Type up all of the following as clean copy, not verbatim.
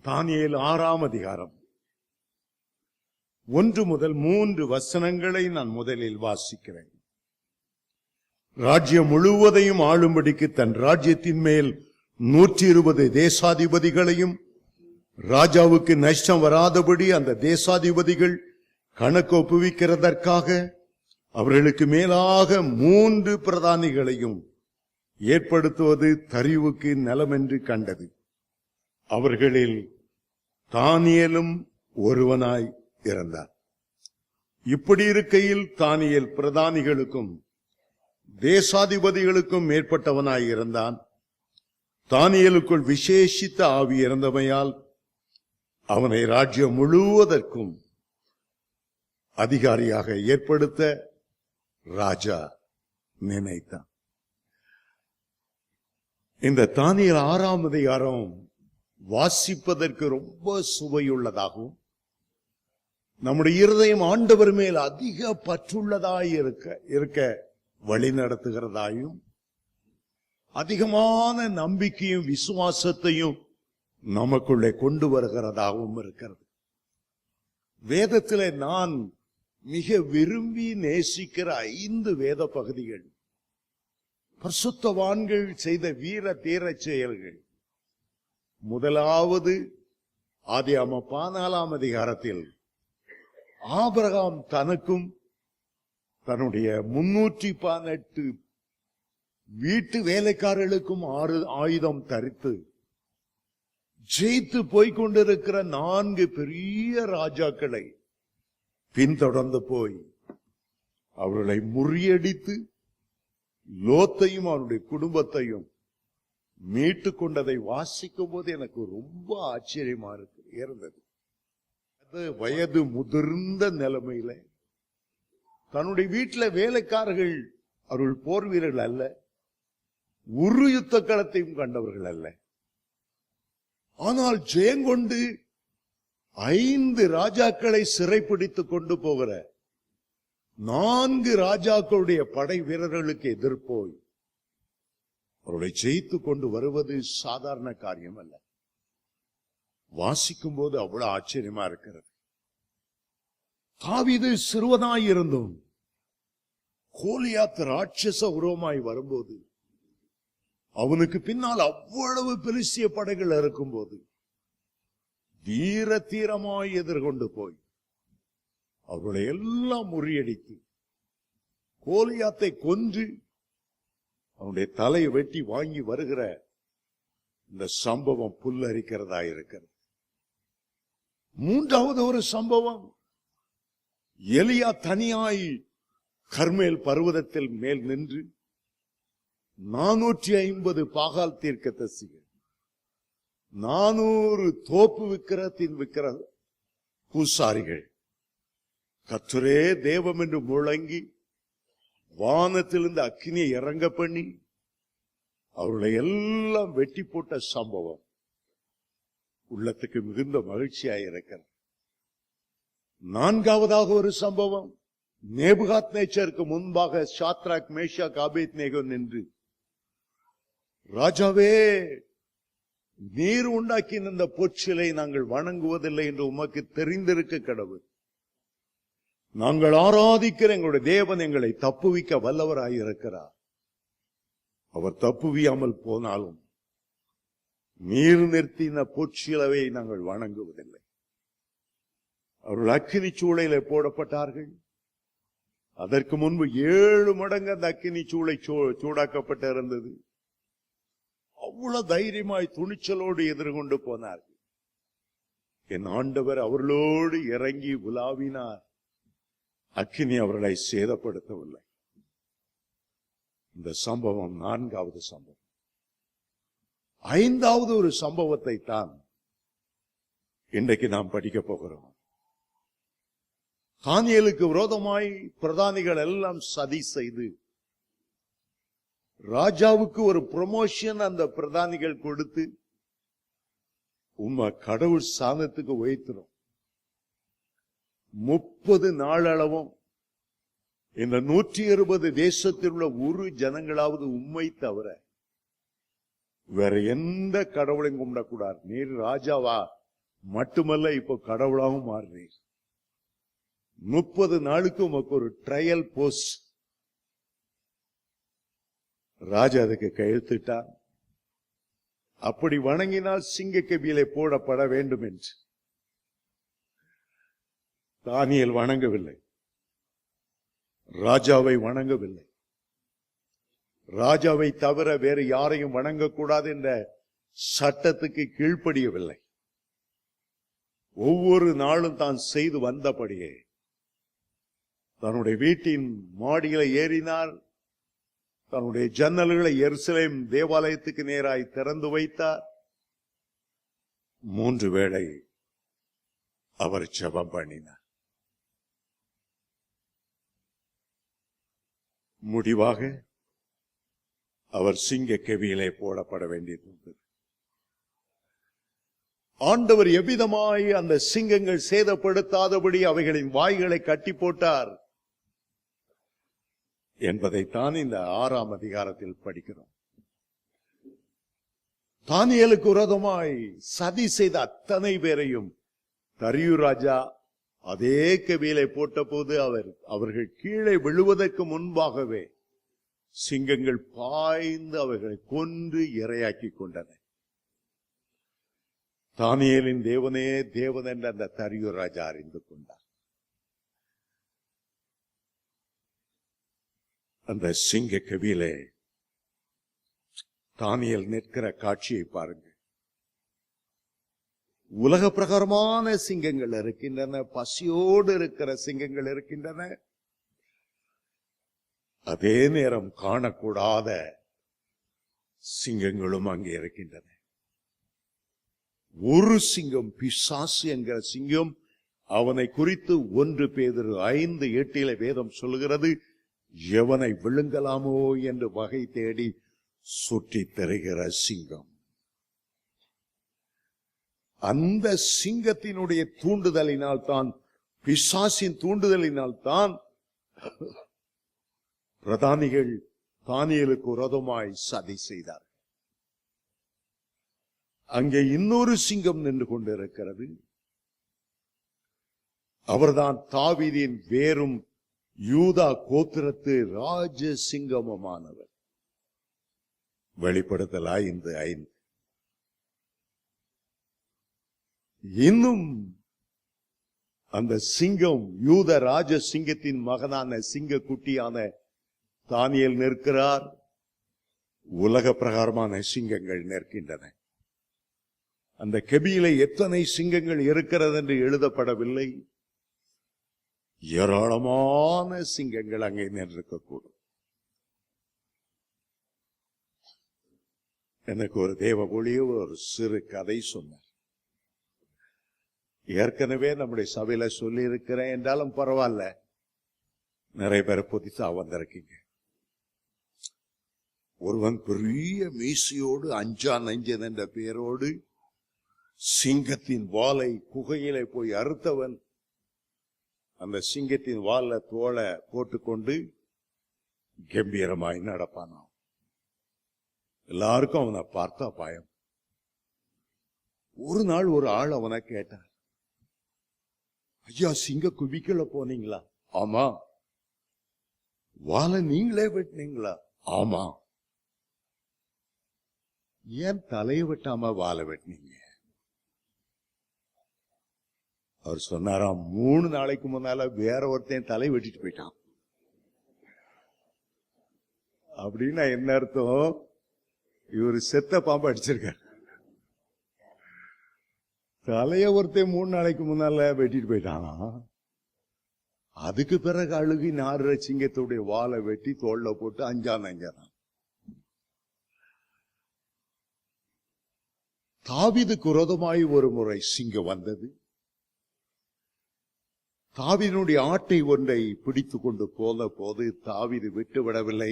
தானியேல் 6ஆம் அதிகாரம் 1 முதல் 3 வசனங்களை நான் முதலில் வாசிக்கிறேன். ராஜ்யம் முழுவதையும் ஆளும்படிக்கு தன் ராஜ்யத்தின் மேல் 120 தேசாதிபதிகளையும் ராஜாவுக்கு நஷ்டம் வராதபடி அந்த தேசாதிபதிகள் கணக்கு ஒப்புவிக்கிறதற்காக அவர்களுக்கு மேலாக 3 பிரதானிகளையும் ஏற்படுத்துவது தரிவுக்கு நலமென்று கண்டது. அவர்களில் தானியேலும் ஒருவனாய் இருந்தார். இப்படி இருக்கையில் தானியேல் பிரதானிகளுக்கும் தேசாதிபதிகளுக்கும் மேற்பட்டவனாய் இருந்தான். தானியேலுக்குள் விசேஷித்த ஆவி இருந்தமையால் அவனை ராஜ்யம் முழுவதற்கும் அதிகாரியாக ஏற்படுத்த ராஜா நினைத்தான். இந்த தானியேல் 6ஆம் அதிகாரம் வாசிப்பதற்கு ரொம்ப சுவையுள்ளதாகவும் நம்முடைய இருதயம் ஆண்டவர் மேல் அதிக பற்றுள்ளதாய் இருக்க வழி நடத்துகிறதாயும் அதிகமான நம்பிக்கையும் விசுவாசத்தையும் நமக்குள்ளே கொண்டு வருகிறதாகவும் இருக்கிறது. வேதத்திலே நான் மிக விரும்பி நேசிக்கிற 5 வேத பகுதிகள் பரிசுத்தவான்கள் செய்த வீர தீர செயல்கள். முதலாவது ஆதியாகமம் 14ஆம் அதிகாரத்தில் ஆபிரகாம் தனக்கும் தன்னுடைய 318 வீட்டு வேலைக்காரர்களுக்கும் ஆயுதம் தரித்து ஜெயித்து போய்கொண்டிருக்கிற 4 பெரிய ராஜாக்களை பின்தொடர்ந்து போய் அவர்களை முறியடித்து லோத்தையும் அவருடைய குடும்பத்தையும் மீட்டு கொண்டதை வாசிக்கும் போது எனக்கு ரொம்ப ஆச்சரியமா இருந்தது. அது வயது முதிர்ந்த நிலைமையில தன்னுடைய வீட்டுல வேலைக்காரர்கள் அவர்கள் போர் வீரர்கள் அல்ல, ஒரு யுத்த களத்தையும் கண்டவர்கள் அல்ல. ஆனால் ஜெயங்கொண்டு 5 ராஜாக்களை சிறைப்பிடித்துக் கொண்டு போகிற 4 ராஜாக்களுடைய படை வீரர்களுக்கு எதிர்ப்போய் அவர்களை ஜெயித்து கொண்டு வருவது சாதாரண காரியம் அல்ல. வாசிக்கும் போது அவ்வளவு ஆச்சரியமா இருக்கிறது. தாவீது சிறுவனாயிருந்தும் கோலியாத் ராட்சச உருவமாய் வரும்போது அவனுக்கு பின்னால் அவ்வளவு பெலிஸ்திய படைகள் இருக்கும்போது தீரமாய் எதிர்கொண்டு போய் அவர்களை எல்லாம் முறியடித்து கோலியாத்தை கொன்று அவனுடைய தலையை வெட்டி வாங்கி வருகிற இந்த சம்பவம் புல்லரிக்கிறதா இருக்கிறது. 3வது ஒரு சம்பவம், எலியா தனியாய் கர்மேல் பர்வதத்தில் மேல் நின்று 450 பாகால் தீர்க்கதரிசிகள் 400 தோப்பு விக்கிர பூசாரிகள் கர்த்தரே தேவம் என்று முழங்கி வானத்திலிருந்து அக்கினியை இறங்க பண்ணி அவர்களை எல்லாம் வெட்டி போட்ட சம்பவம் உள்ளத்துக்கு மிகுந்த மகிழ்ச்சியாக இருக்கிறது. 4வதாக ஒரு சம்பவம், நேபுகாத்நேச்சருக்கு முன்பாக சாத்ராக் மேஷாக் ஆபேத்நேகோ நின்று, ராஜாவே நீர் உண்டாக்கின இந்த பொற்சிலை நாங்கள் வணங்குவதில்லை என்று உமக்கு தெரிந்திருக்க கடவுள். நாங்கள் ஆராதிக்கிற எங்களுடைய தேவன் எங்களை தப்புவிக்க வல்லவராயிருக்கிறார். அவர் தப்புவியாமல் போனாலும் நீர் நிறுத்தின பொற்சிலவை நாங்கள் வணங்குவதில்லை. அவர்கள் அக்கினி சூளையில போடப்பட்டார்கள். அதற்கு முன்பு 7 மடங்கு அந்த அக்கினி சூளை சூடாக்கப்பட்டு இருந்தது. அவ்வளவு தைரியமாய் துணிச்சலோடு எதிர்கொண்டு போனார்கள். என் ஆண்டவர் அவர்களோடு இறங்கி உலாவினார். அக்கினி அவர்களை சேதப்படுத்தவில்லை. இந்த சம்பவம் 4வது சம்பவம். 5வது ஒரு சம்பவத்தை தான் இன்றைக்கு நாம் படிக்க போகிறோம். தானியேலுக்கு விரோதமாய் பிரதானிகள் எல்லாம் சதி செய்து ராஜாவுக்கு ஒரு ப்ரமோஷன் அந்த பிரதானிகள் கொடுத்து உம்மை கடவுள் ஸ்தானத்துக்கு உயர்த்தினோம். 30 நாளளவும் இந்த 120 தேசத்தில் உள்ள ஒரு ஜனங்களாவது உம்மை தவிர வேற எந்த கடவுளையும் கும்பிடக்கூடாது. நீர் ராஜாவா மட்டுமல்ல, இப்போ கடவுளாகவும் மாறுறீர். 30 நாளுக்கு உமக்கு ஒரு ட்ரையல் போஸ்ட். ராஜா அதுக்கு கையெழுத்திட்டார். அப்படி வணங்கினால் சிங்க கெபியிலே போடப்பட வேண்டும் என்று. தானியேல் வணங்கவில்லை, ராஜாவை வணங்கவில்லை. ராஜாவை தவிர வேறு யாரையும் வணங்கக்கூடாது என்ற சட்டத்துக்கு கீழ்ப்படியவில்லை. ஒவ்வொரு நாளும் தான் செய்து வந்தபடியே தன்னுடைய வீட்டின் மாடிகளை ஏறினார். தன்னுடைய ஜன்னல்களை எருசலேம் தேவாலயத்துக்கு நேராய் திறந்து வைத்தார். 3 வேளை அவர் ஜெபம் பண்ணினார். முடிவாக அவர் சிங்க கெபியிலே போடப்பட வேண்டியது. ஆண்டவர் எவ்விதமாய் அந்த சிங்கங்கள் சேதப்படுத்தாதபடி அவைகளின் வாய்களை கட்டி போட்டார் என்பதைத்தான் இந்த 6ஆம் அதிகாரத்தில் படிக்கிறோம். தானியேலுக்கு விரோதமாய் சதி செய்த அத்தனை பேரையும் தரியு ராஜா அதே கெபியிலே போட்ட போது அவர்கள் கீழே விழுவதற்கு முன்பாகவே சிங்கங்கள் பாய்ந்து அவர்களை கொன்று இரையாக்கி கொண்டன. தானியேலின் தேவனே தேவன் என்று அந்த தரியு ராஜா அறிந்து கொண்டார். அந்த சிங்க கெபியிலே தானியேல் நிற்கிற காட்சியை பாருங்க. உலக பிரகாரமான சிங்கங்கள் இருக்கின்றன, பசியோடு இருக்கிற சிங்கங்கள் இருக்கின்றன. அதே நேரம் காணக்கூடாத சிங்கங்களும் அங்கே இருக்கின்றன. ஒரு சிங்கம், பிசாசு என்கிற சிங்கம், அவனை குறித்து 1 பேதுரு 5:8 வேதம் சொல்லுகிறது, எவனை விழுங்கலாமோ என்று வகை தேடி சுற்றி திரிகிற சிங்கம். அந்த சிங்கத்தினுடைய தூண்டுதலினால் தான், பிசாசின் தூண்டுதலினால் தான் பிரதானிகள் தானியேலுக்கு விரோதமாய் சதி செய்தார். அங்கே இன்னொரு சிங்கம் நின்று கொண்டிருக்கிறது. அவர்தான் தாவீதின் வேரும் யூதா கோத்திரத்து ராஜ சிங்கமுமானவர். வெளிப்படுத்தல் 5:5. இன்னும் அந்த சிங்கம், யூத ராஜ சிங்கத்தின் மகனான சிங்க குட்டியான தானியேல் நிற்கிறார். உலக பிரகாரமான சிங்கங்கள் நிற்கின்றன. அந்த கெபியிலே எத்தனை சிங்கங்கள் இருக்கிறது என்று எழுதப்படவில்லை. ஏராளமான சிங்கங்கள் அங்கே நின்றிருக்கக்கூடும். எனக்கு ஒரு தேவ ஊழிய ஒரு சிறு கதை சொன்னார். ஏற்கனவே நம்முடைய சபையில சொல்லி இருக்கிறேன் என்றாலும் பரவாயில்ல, நிறைய பேர் புதுசா வந்திருக்கீங்க. ஒருவன் பெரிய மீசையோடு அஞ்சா நஞ்சன் என்ற பெயரோடு சிங்கத்தின் வாலை குகையிலே போய் அறுத்தவன் அந்த சிங்கத்தின் வால்ல தோலை போட்டுக்கொண்டு கம்பீரமாய் நடப்பானாம். எல்லாருக்கும் அவனை பார்த்தா பயம். ஒரு நாள் ஒரு ஆள் அவனை கேட்டார், ஐயா, சிங்க குவிக்குள்ள போனீங்களா? ஆமா. வாலை நீங்களே வெட்டினீங்களா? ஆமா. ஏன் தலையை வெட்டாம வாலை வெட்டினீங்க? அவர் சொன்னாராம், 3 நாளைக்கு முன்னால வேற ஒருத்தன் தலை வெட்டிட்டு போயிட்டான். அப்படின்னா என்ன அர்த்தம்? இவரு செத்த பாம்பு அடிச்சிருக்கார். தலைய ஒருத்தன் 3 நாளைக்கு முன்னால வெட்டிட்டு போயிட்டானா? அதுக்கு பிறகு அழுகி நாடுற சிங்கத்துடைய வாலை வெட்டி தோல்ல போட்டு அஞ்சான். தாவீதுக்கு விரோதமாய் ஒரு முறை சிங்கம் வந்தது. தாவீதுடைய ஆட்டை ஒன்றை பிடித்து கொண்டு போன போது தாவீது விட்டு விடவில்லை.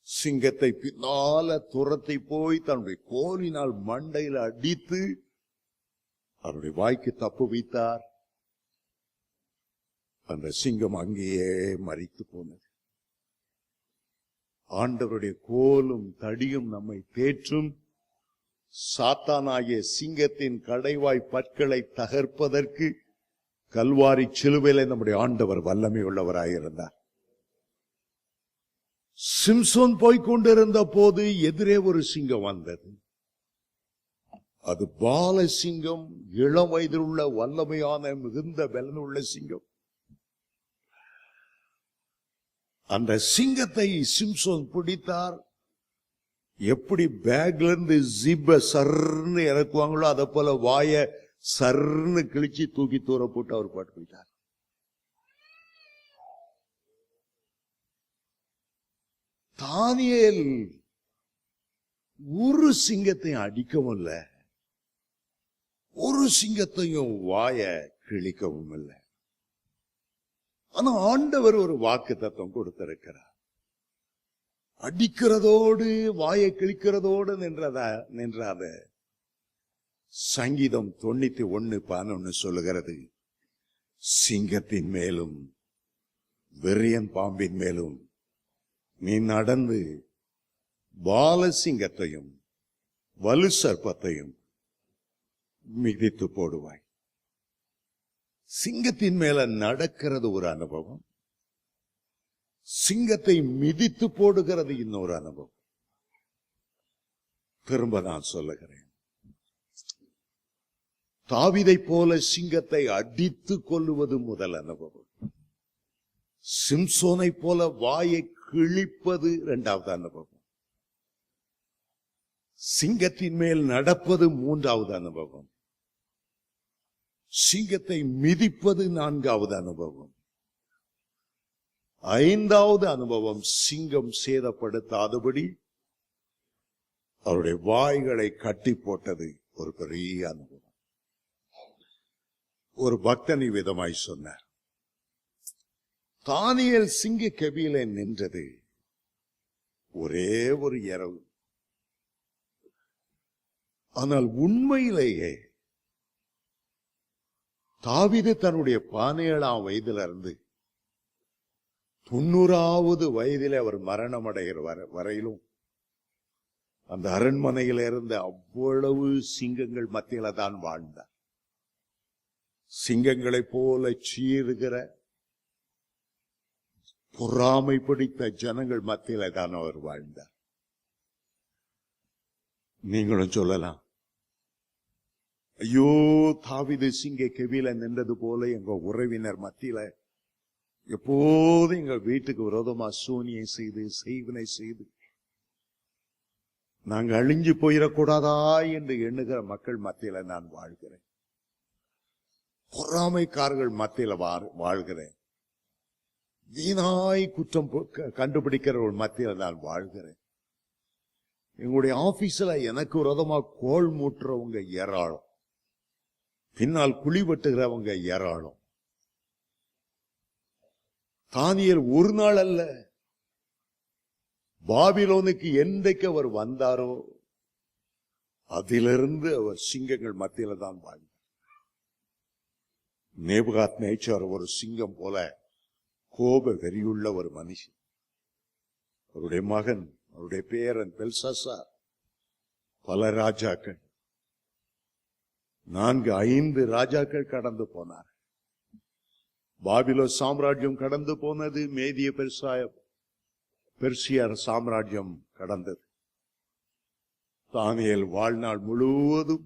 சிங்கத்தை பின்னால துரத்தி போய் தன்னுடைய கோலினால் மண்டையில் அடித்து அவருடைய வாய்க்கு தப்பு வைத்தார். அந்த சிங்கம் அங்கேயே மரித்து போனது. ஆண்டவருடைய கோலும் தடியும் நம்மை தேற்றும், சாத்தானாகிய சிங்கத்தின் கடைவாய் பற்களை தகர்ப்பதற்கு கல்வாரி சிலுவையிலே நம்முடைய ஆண்டவர் வல்லமை உள்ளவராயிருந்தார். சிம்சோன் போய்கொண்டிருந்த போது எதிரே ஒரு சிங்கம் வந்தது. அது பால சிங்கம், இளம் வயதில் உள்ள வல்லமையான மிகுந்த பலனுள்ள சிங்கம். அந்த சிங்கத்தை சிம்சோன் பிடித்தார். எப்படி பேக்ல இருந்து ஜிப்ப சர்ன்னு இறக்குவாங்களோ அதை போல வாய சர்ன்னு கிழிச்சு தூக்கி தூர போட்டு அவர் பாட்டு போயிட்டார். தானியேல் ஒரு சிங்கத்தையும் அடிக்கவும் இல்லை, ஒரு சிங்கத்தையும் வாய கிழிக்கவும் இல்லை. ஆனா ஆண்டவர் ஒரு வாக்கு தத்துவம் கொடுத்திருக்கிறார். அடிக்கிறதோடு வாயை கிழிக்கிறதோடு நின்றாத. சங்கீதம் 91:11 சொல்லுகிறது, சிங்கத்தின் மேலும் விரியன் பாம்பின் மேலும் நீ நடந்து பாலசிங்கத்தையும் வலு சர்ப்பத்தையும் மிதித்து போடுவாய். சிங்கத்தின் மேல நடக்கிறது ஒரு அனுபவம், சிங்கத்தை மிதித்து போடுகிறது இன்னொரு அனுபவம். திரும்ப நான் சொல்லுகிறேன், தாவீதை போல சிங்கத்தை அடித்து கொல்லுவது முதல் அனுபவம், சிம்சோனை போல வாயை கிழிப்பது இரண்டாவது அனுபவம், சிங்கத்தின் மேல் நடப்பது மூன்றாவது அனுபவம், சிங்கத்தை மிதிப்பது நான்காவது அனுபவம், ஐந்தாவது அனுபவம் சிங்கம் சேதப்படுத்தாதபடி அவருடைய வாய்களை கட்டி போட்டது ஒரு பெரிய அனுபவம். ஒரு பக்தனி விதமாய் சொன்னார், தானியேல் சிங்க கெபியிலே நின்றது ஒரே ஒரு இரவு. ஆனால் உண்மையிலேயே தாவீது தன்னுடைய 17ஆம் வயதிலிருந்து 90வது வயதிலே அவர் மரணம் அடைகிற வரையிலும் அந்த அரண்மனையில இருந்த அவ்வளவு சிங்கங்கள் மத்தியில தான் வாழ்ந்தார். சிங்கங்களைப் போல சீறுகிற பொறாமை பிடித்த ஜனங்கள் மத்தியில தான் அவர் வாழ்ந்தார். நீங்களும் சொல்லலாம், ஐயோ தாவீது சிங்க கெபியில நின்றது போல எங்க உறவினர் மத்தியில எப்போதும் எங்க வீட்டுக்கு விரோதமா சூனியை செய்து செய்வினை செய்து நாங்க அழிஞ்சு போயிடக்கூடாதா என்று எண்ணுகிற மக்கள் மத்தியில நான் வாழ்கிறேன், பொறாமைக்காரர்கள் மத்தியில வாழ்கிறேன், வீணாய் குற்றம் கண்டுபிடிக்கிறவர்கள் மத்தியில நான் வாழ்கிறேன். எங்களுடைய ஆபீஸ்ல எனக்கு விரோதமா கோல் மூட்டுறவங்க ஏராளம், பின்னால் குழி வெட்டுகிறவங்க ஏராளம். தானியேல் ஒரு நாள் அல்ல, பாபிலோனுக்கு என்றைக்கு அவர் வந்தாரோ அதிலிருந்து அவர் சிங்கங்கள் மத்தியில தான் வாழ்ந்தார். நேபுகாத்நேச்சார் ஒரு சிங்கம் போல கோப வெறியுள்ள ஒரு மனுஷன். அவருடைய மகன், அவருடைய பேரன் பெல்சாசார், பல ராஜாக்கள், 4-5 ராஜாக்கள் கடந்து போனார். பாபிலோ சாம்ராஜ்யம் கடந்து போனது, மேதிய பெர்சியர் சாம்ராஜ்யம் கடந்தது. தானியேல் வாழ்நாள் முழுவதும்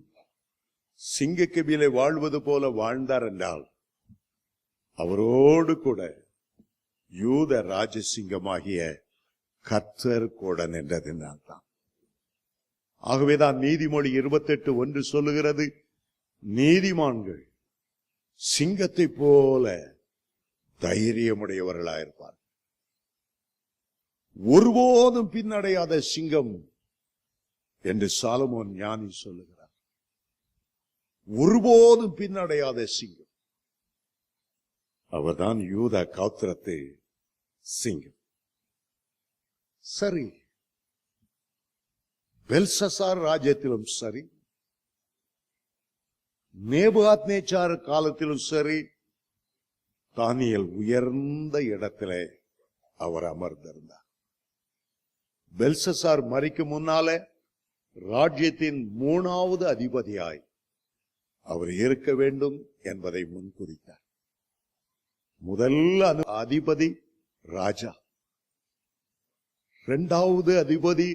சிங்கக்கெபியிலே வாழ்வது போல வாழ்ந்தார் என்றால் அவரோடு கூட யூத ராஜசிங்கமாகிய கர்த்தர் கூட நின்றதினால் தான். ஆகவேதான் நீதிமொழி 28:1 சொல்லுகிறது, நீதிமான்கள் சிங்கத்தை போல தைரியமுடையவர்களாயிருப்பார். ஒருபோதும் பின்னடையாத சிங்கம் என்று சாலமோன் ஞானி சொல்லுகிறார். ஒருபோதும் பின்னடையாத சிங்கம் அவர்தான் யூதா கோத்திரத்து சிங்கம். சரி, பெல்சசார் ராஜ்யத்திலும் சரி, நேபுகாத்நேச்சார் காலத்திலும் சரி, தானியேல் உயர்ந்த இடத்திலே அவர் அமர்ந்திருந்தார். பெல்சசார் மரிக்கும் முன்னாலே ராஜ்யத்தின் 3வது அதிபதியாய் அவர் இருக்க வேண்டும் என்பதை முன்குறித்தார். முதல் அதிபதி ராஜா, 2வது அதிபதி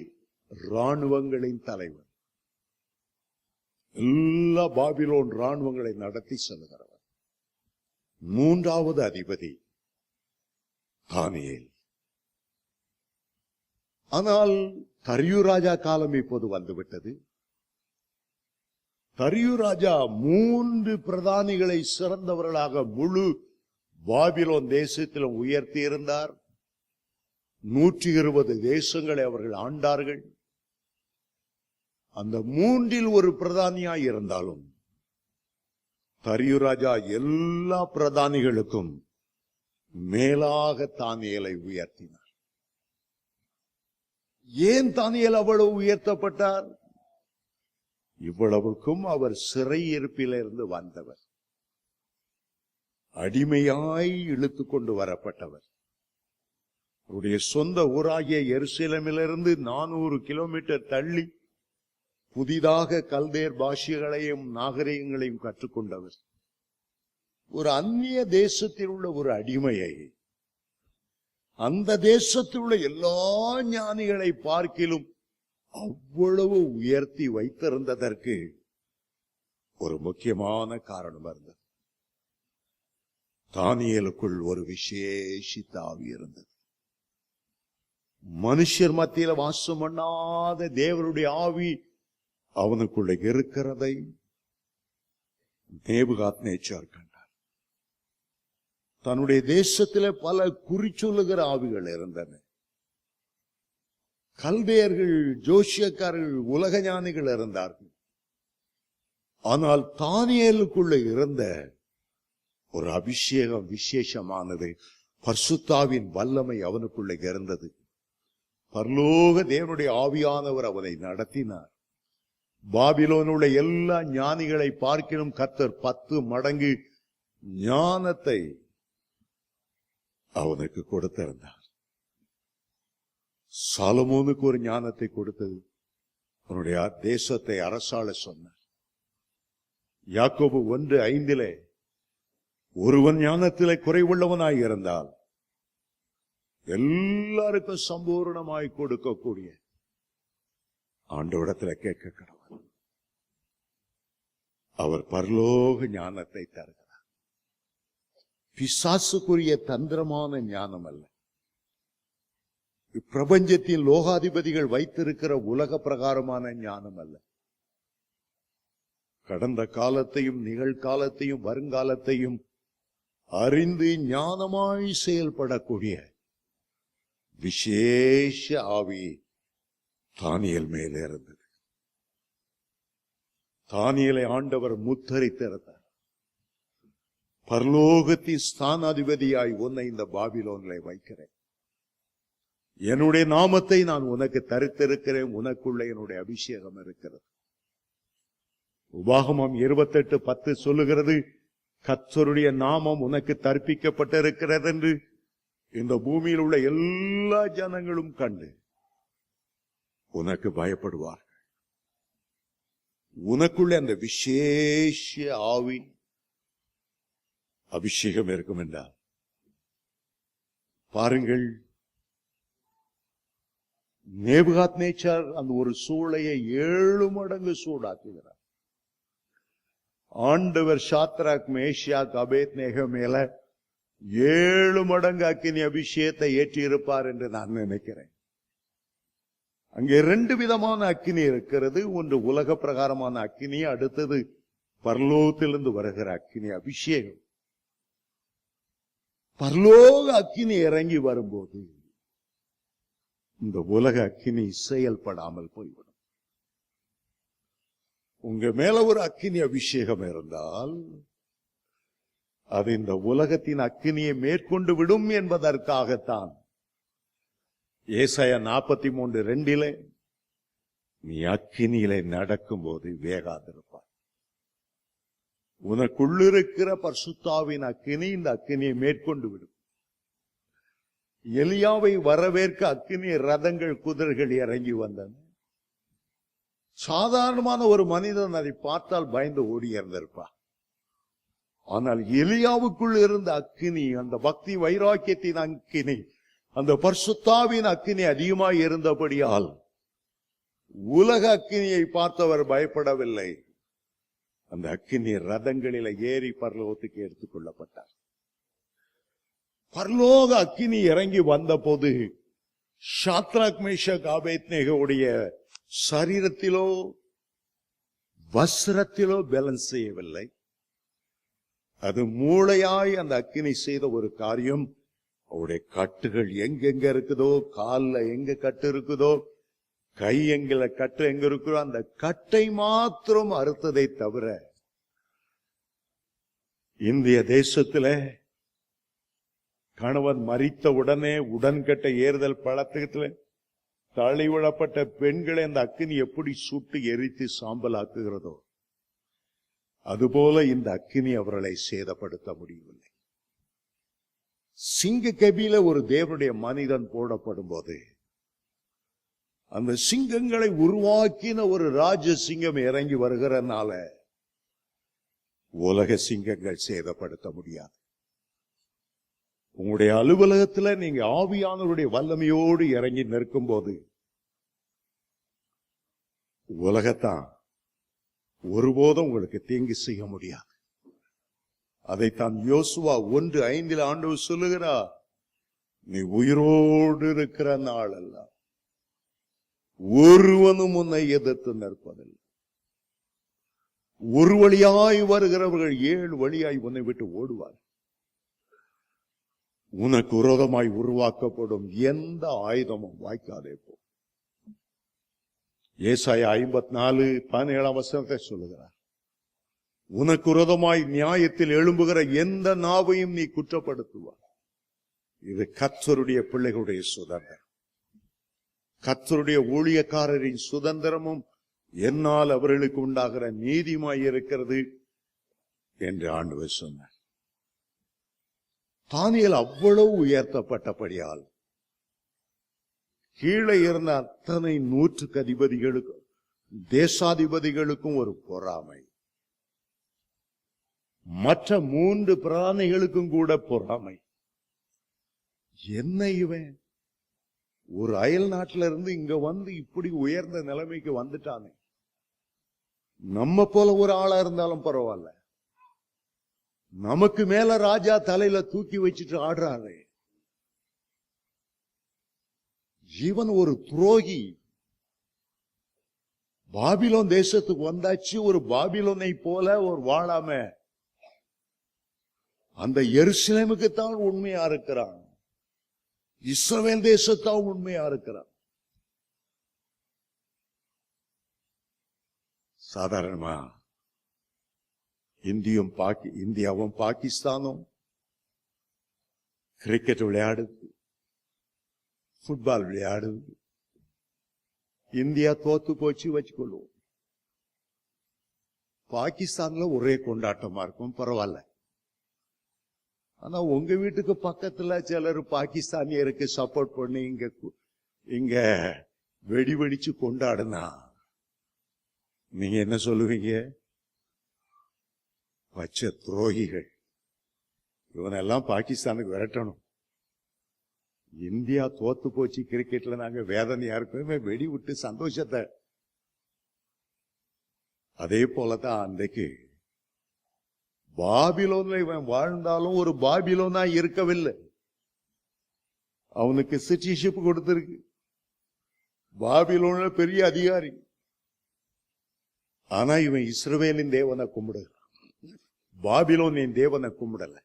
ராணுவங்களின் தலைவர், எல்லா பாபிலோன் ராணுவங்களை நடத்தி செல்கிறவர். 3வது அதிபதி தானியேல். ஆனால் தரியு ராஜா காலம் இப்போது வந்துவிட்டது. தரியு ராஜா 3 பிரதானிகளை சிறந்தவர்களாக முழு பாபிலோன் தேசத்திலும் உயர்த்தி இருந்தார். 120 தேசங்களை அவர்கள் ஆண்டார்கள். அந்த 3இல் ஒரு பிரதானியாய் இருந்தாலும் தரியு ராஜா எல்லா பிரதானிகளுக்கும் மேலாக தானியேலை உயர்த்தினார். ஏன் தானியேல் அவ்வளவு உயர்த்தப்பட்டார்? இவ்வளவுக்கும் அவர் சிறையிருப்பிலிருந்து வந்தவர், அடிமையாய் இழுத்து கொண்டு வரப்பட்டவர். அவருடைய சொந்த ஊராகிய எருசலேமிலிருந்து 400 கிலோமீட்டர் தள்ளி புதிதாக கல்தேர் பாஷைகளையும் நாகரிகங்களையும் கற்றுக்கொண்டவர். ஒரு அந்நிய தேசத்தில் உள்ள ஒரு அடிமையை அந்த தேசத்தில் உள்ள எல்லா ஞானிகளை பார்க்கிலும் அவ்வளவு உயர்த்தி வைத்திருந்ததற்கு ஒரு முக்கியமான காரணம் இருந்தது. தானியேலுக்குள் ஒரு விசேஷித்த ஆவி இருந்தது. மனுஷர் மத்தியில வாசம் பண்ணாத தேவனுடைய ஆவி அவனுக்குள்ள இருக்கிறதை நேபுகாத்நேச்சார் கண்டார். தன்னுடைய தேசத்திலே பல குறிச்சொல்லுகிற ஆவிகள் இருந்தன. கல்தேயர்கள், ஜோசியக்காரர்கள், உலக ஞானிகள் இருந்தார்கள். ஆனால் தானியேலுக்குள்ள இருந்த ஒரு அபிஷேகம் விசேஷமானது. பரிசுத்தாவின் வல்லமை அவனுக்குள்ள இருந்தது. பரலோக தேவனுடைய ஆவியானவர் அவனை நடத்தினார். பாபிலோனுள்ள எல்லா ஞானிகளை பார்க்கிலும் கர்த்தர் 10 மடங்கு ஞானத்தை அவனுக்கு கொடுத்திருந்தார். சாலமோனுக்கு ஒரு ஞானத்தை கொடுத்தது. அவனுடைய தேசத்தை அரசாள சொன்னார். யாக்கோபு 1:5 ஒருவன் ஞானத்திலே குறைவுள்ளவனாய் இருந்தால் எல்லாருக்கும் சம்பூர்ணமாய் கொடுக்கக்கூடிய ஆண்டவரிடத்துல கேட்க கடவுள். அவர் பரலோக ஞானத்தை தருகிறார். பிசாசுக்குரிய தந்திரமான ஞானம் அல்ல. பிரபஞ்சத்தின் லோகாதிபதிகள் வைத்திருக்கிற உலக பிரகாரமான ஞானம் அல்ல. கடந்த காலத்தையும் நிகழ்காலத்தையும் வருங்காலத்தையும் அறிந்து ஞானமாய் செயல்படக்கூடிய விசேஷ ஆவி தானியேல் மேலே இருந்தது. தானியேலை ஆண்டவர் முத்தரித்திருந்தார். பரலோகத்தின் ஸ்தானாதிபதியாய் உன்னை இந்த பாபிலோனிலே வைக்கிறேன். என்னுடைய நாமத்தை நான் உனக்கு தரித்திருக்கிறேன். உனக்குள்ள என்னுடைய அபிஷேகம் இருக்கிறது. உபாகமம் 28:10 சொல்லுகிறது, கர்த்தருடைய நாமம் உனக்கு தரிப்பிக்கப்பட்டிருக்கிறது என்று இந்த பூமியில் உள்ள எல்லா ஜனங்களும் கண்டு உனக்கு பயப்படுவார்கள். உனக்குள்ள அந்த விசேஷ ஆவி அபிஷேகம் இருக்கும் என்றால் பாருங்கள், நேபுகாத்நேச்சார் அந்த ஒரு சூளையை 7 மடங்கு சூடாக்குகிறார். ஆண்டவர் சாத்ராக், மேஷாக், அபேத்நேகோ மேல 7 மடங்கு அக்கினி அபிஷேகத்தை ஏற்றி இருப்பார் என்று நான் நினைக்கிறேன். அங்கே 2 விதமான அக்கினி இருக்கிறது. ஒன்று உலக பிரகாரமான அக்கினி, அடுத்தது பரலோகத்திலிருந்து வருகிற அக்கினி அபிஷேகம். பரலோக அக்கினி இறங்கி வரும்போது இந்த உலக அக்கினி செயல்படாமல் போய்விடும். உங்க மேல ஒரு அக்கினி அபிஷேகம் இருந்தால் அது இந்த உலகத்தின் அக்கினியை மேற்கொண்டு விடும் என்பதற்காகத்தான் ஏசாயா 43:2 நீ அக்கினியிலே நடக்கும் போது வேகாதிருப்பார். உனக்குள்ளிருக்கிற பரிசுத்தாவின் அக்கினி இந்த அக்கினியை மேற்கொண்டு விடும். எலியாவை வரவேற்க அக்கினி ரதங்கள், குதிரைகள் இறங்கி வந்தன. சாதாரணமான ஒரு மனிதன் அதை பார்த்தால் பயந்து ஓடி இருந்திருப்பார். ஆனால் எலியாவுக்குள் இருந்த அக்கினி, அந்த பக்தி வைராக்கியத்தின் அக்கினி, அந்த பரிசுத்தாவின் அக்கினி அதிகமாய் இருந்தபடியால் உலக அக்கினியை பார்த்தவர் பயப்படவில்லை. அந்த அக்கினி ரதங்களில ஏறி பரலோகத்துக்கு எடுத்துக் கொள்ளப்பட்டார். பரலோக அக்கினி இறங்கி வந்த போது ஷாத்ராக் மேஷாக் ஆபேத்நேகோவுடைய சரீரத்திலோ வஸ்திரத்திலோ பேலன்ஸ் செய்யவில்லை. அது மூளையாய் அந்த அக்கினி செய்த ஒரு காரியம். அவருடைய கட்டுகள் எங்கெங்க இருக்குதோ, கால்ல எங்க கட்டு இருக்குதோ, கை எங்கில கட்டு எங்க இருக்குதோ, அந்த கட்டை மாத்திரம் அறுத்ததை தவிர இந்திய தேசத்துல கணவன் மரித்த உடனே உடன்கட்டை ஏறுதல் பழக்கத்துல தள்ளிவிடப்பட்ட பெண்களை அந்த அக்கினி எப்படி சுட்டு எரித்து சாம்பலாக்குகிறதோ அதுபோல இந்த அக்கினி அவர்களை சேதப்படுத்த முடியவில்லை. சிங்க கபில ஒரு தேவனுடைய மனிதன் போடப்படும் போது அந்த சிங்கங்களை உருவாக்கின ஒரு ராஜ சிங்கம் இறங்கி வருகிறனால உலக சிங்கங்கள் சேதப்படுத்த முடியாது. உங்களுடைய அலுவலகத்துல நீங்க ஆவியானவருடைய வல்லமையோடு இறங்கி நிற்கும் போது உலகத்தான் ஒருபோதும் உங்களுக்கு தீங்கு செய்ய முடியாது. அதைத்தான் யோசுவா 1:5 ஆண்டவர் சொல்லுகிறார், நீ உயிரோடு இருக்கிற நாள் அல்ல ஒருவனும் உன்னை எதிர்த்து நிற்பதில்லை. ஒரு வழியாய் வருகிறவர்கள் 7 வழியாய் உன்னை விட்டு ஓடுவார். உனக்கு விரோதமாய் உருவாக்கப்படும் எந்த ஆயுதமும் வாய்க்காதே போ. ஏசாயா 54:17 சொல்லுகிறார், உனக்கு விரோதமாய் நியாயத்தில் எழும்புகிற எந்த நாவையும் நீ குற்றப்படுத்துவார். இது கர்த்தருடைய பிள்ளைகளுடைய சுதந்திரம், கர்த்தருடைய ஊழியக்காரரின் சுதந்திரமும் என்னால் அவர்களுக்கு உண்டாகிற நீதிமாய் இருக்கிறது என்று ஆண்டவர் சொன்னார். தானியேல் அவ்வளவு உயர்த்தப்பட்டபடியால் கீழே இருந்த அத்தனை 100 அதிபதிகளுக்கும் தேசாதிபதிகளுக்கும் ஒரு பொறாமை, மற்ற 3 பிராணிகளுக்கும் கூட பொறாமை. என்ன இவன் ஒரு அயல் நாட்டில இருந்து இங்க வந்து இப்படி உயர்ந்த நிலைமைக்கு வந்துட்டானே, நம்ம போல ஒரு ஆளா இருந்தாலும் பரவாயில்ல, நமக்கு மேல ராஜா தலையில தூக்கி வச்சுட்டு ஆடுறாரு, இவன் ஒரு துரோகி, பாபிலோன் தேசத்துக்கு வந்தாச்சு, ஒரு பாபிலோனை போல ஒரு வாழாம அந்த எருசலேமுக்குத்தான் உண்மையா இருக்கிறான், இஸ்ரவேல் தேசத்தான் உண்மையா இருக்கிறான். சாதாரணமா இந்தியாவும் பாகிஸ்தானும் கிரிக்கெட் விளையாடுது, ஃபுட்பால் விளையாடுது. இந்தியா தோத்து போச்சு வச்சுக்கொள்வோம், பாகிஸ்தான்ல ஒரே கொண்டாட்டமா இருக்கும், பரவாயில்ல. ஆனா உங்க வீட்டுக்கு பக்கத்துல சிலர் பாகிஸ்தானியருக்கு சப்போர்ட் பண்ணி இங்க வெடி வெடிச்சு கொண்டாடுனா நீங்க என்ன சொல்லுவீங்க? பச்சை துரோகிகள், இவனெல்லாம் பாகிஸ்தானுக்கு விரட்டணும். இந்தியா தோத்து போச்சு கிரிக்கெட்ல, நாங்க வேதனையா இருக்குமே, வெடி விட்டு சந்தோஷத்தை. அதே போலதான் அன்றைக்கு பாபிலோன்ல இவன் வாழ்ந்தாலும் ஒரு பாபிலோனா இருக்கவில்லை, அவனுக்கு சிட்டிஷிப் கொடுத்திருக்கு, பாபிலோன்ல பெரிய அதிகாரி. ஆனா இவன் இஸ்ரவேலின் தேவனை கும்பிடுகிறான், பாபிலோனின் தேவனை கும்பிடல.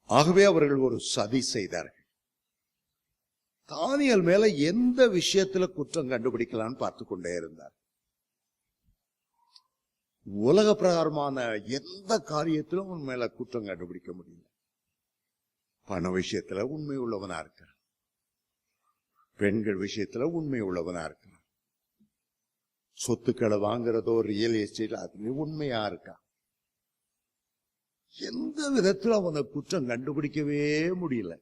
ஆகவே அவர்கள் ஒரு சதி செய்தார்கள். தானியேல் மேல எந்த விஷயத்துல குற்றம் கண்டுபிடிக்கலான்னு பார்த்து கொண்டே இருந்தார். உலக பிரகாரமான எந்த காரியத்திலும் உன் மேல குற்றம் கண்டுபிடிக்க முடியல. பண விஷயத்துல உண்மை உள்ளவனா இருக்கிறான், பெண்கள் விஷயத்துல உண்மை உள்ளவனா இருக்கிறான், சொத்துக்களை வாங்குறதோ ரியல் எஸ்டேட் அது உண்மையா இருக்கான். எந்த விதத்துல அவனை குற்றம் கண்டுபிடிக்கவே முடியல.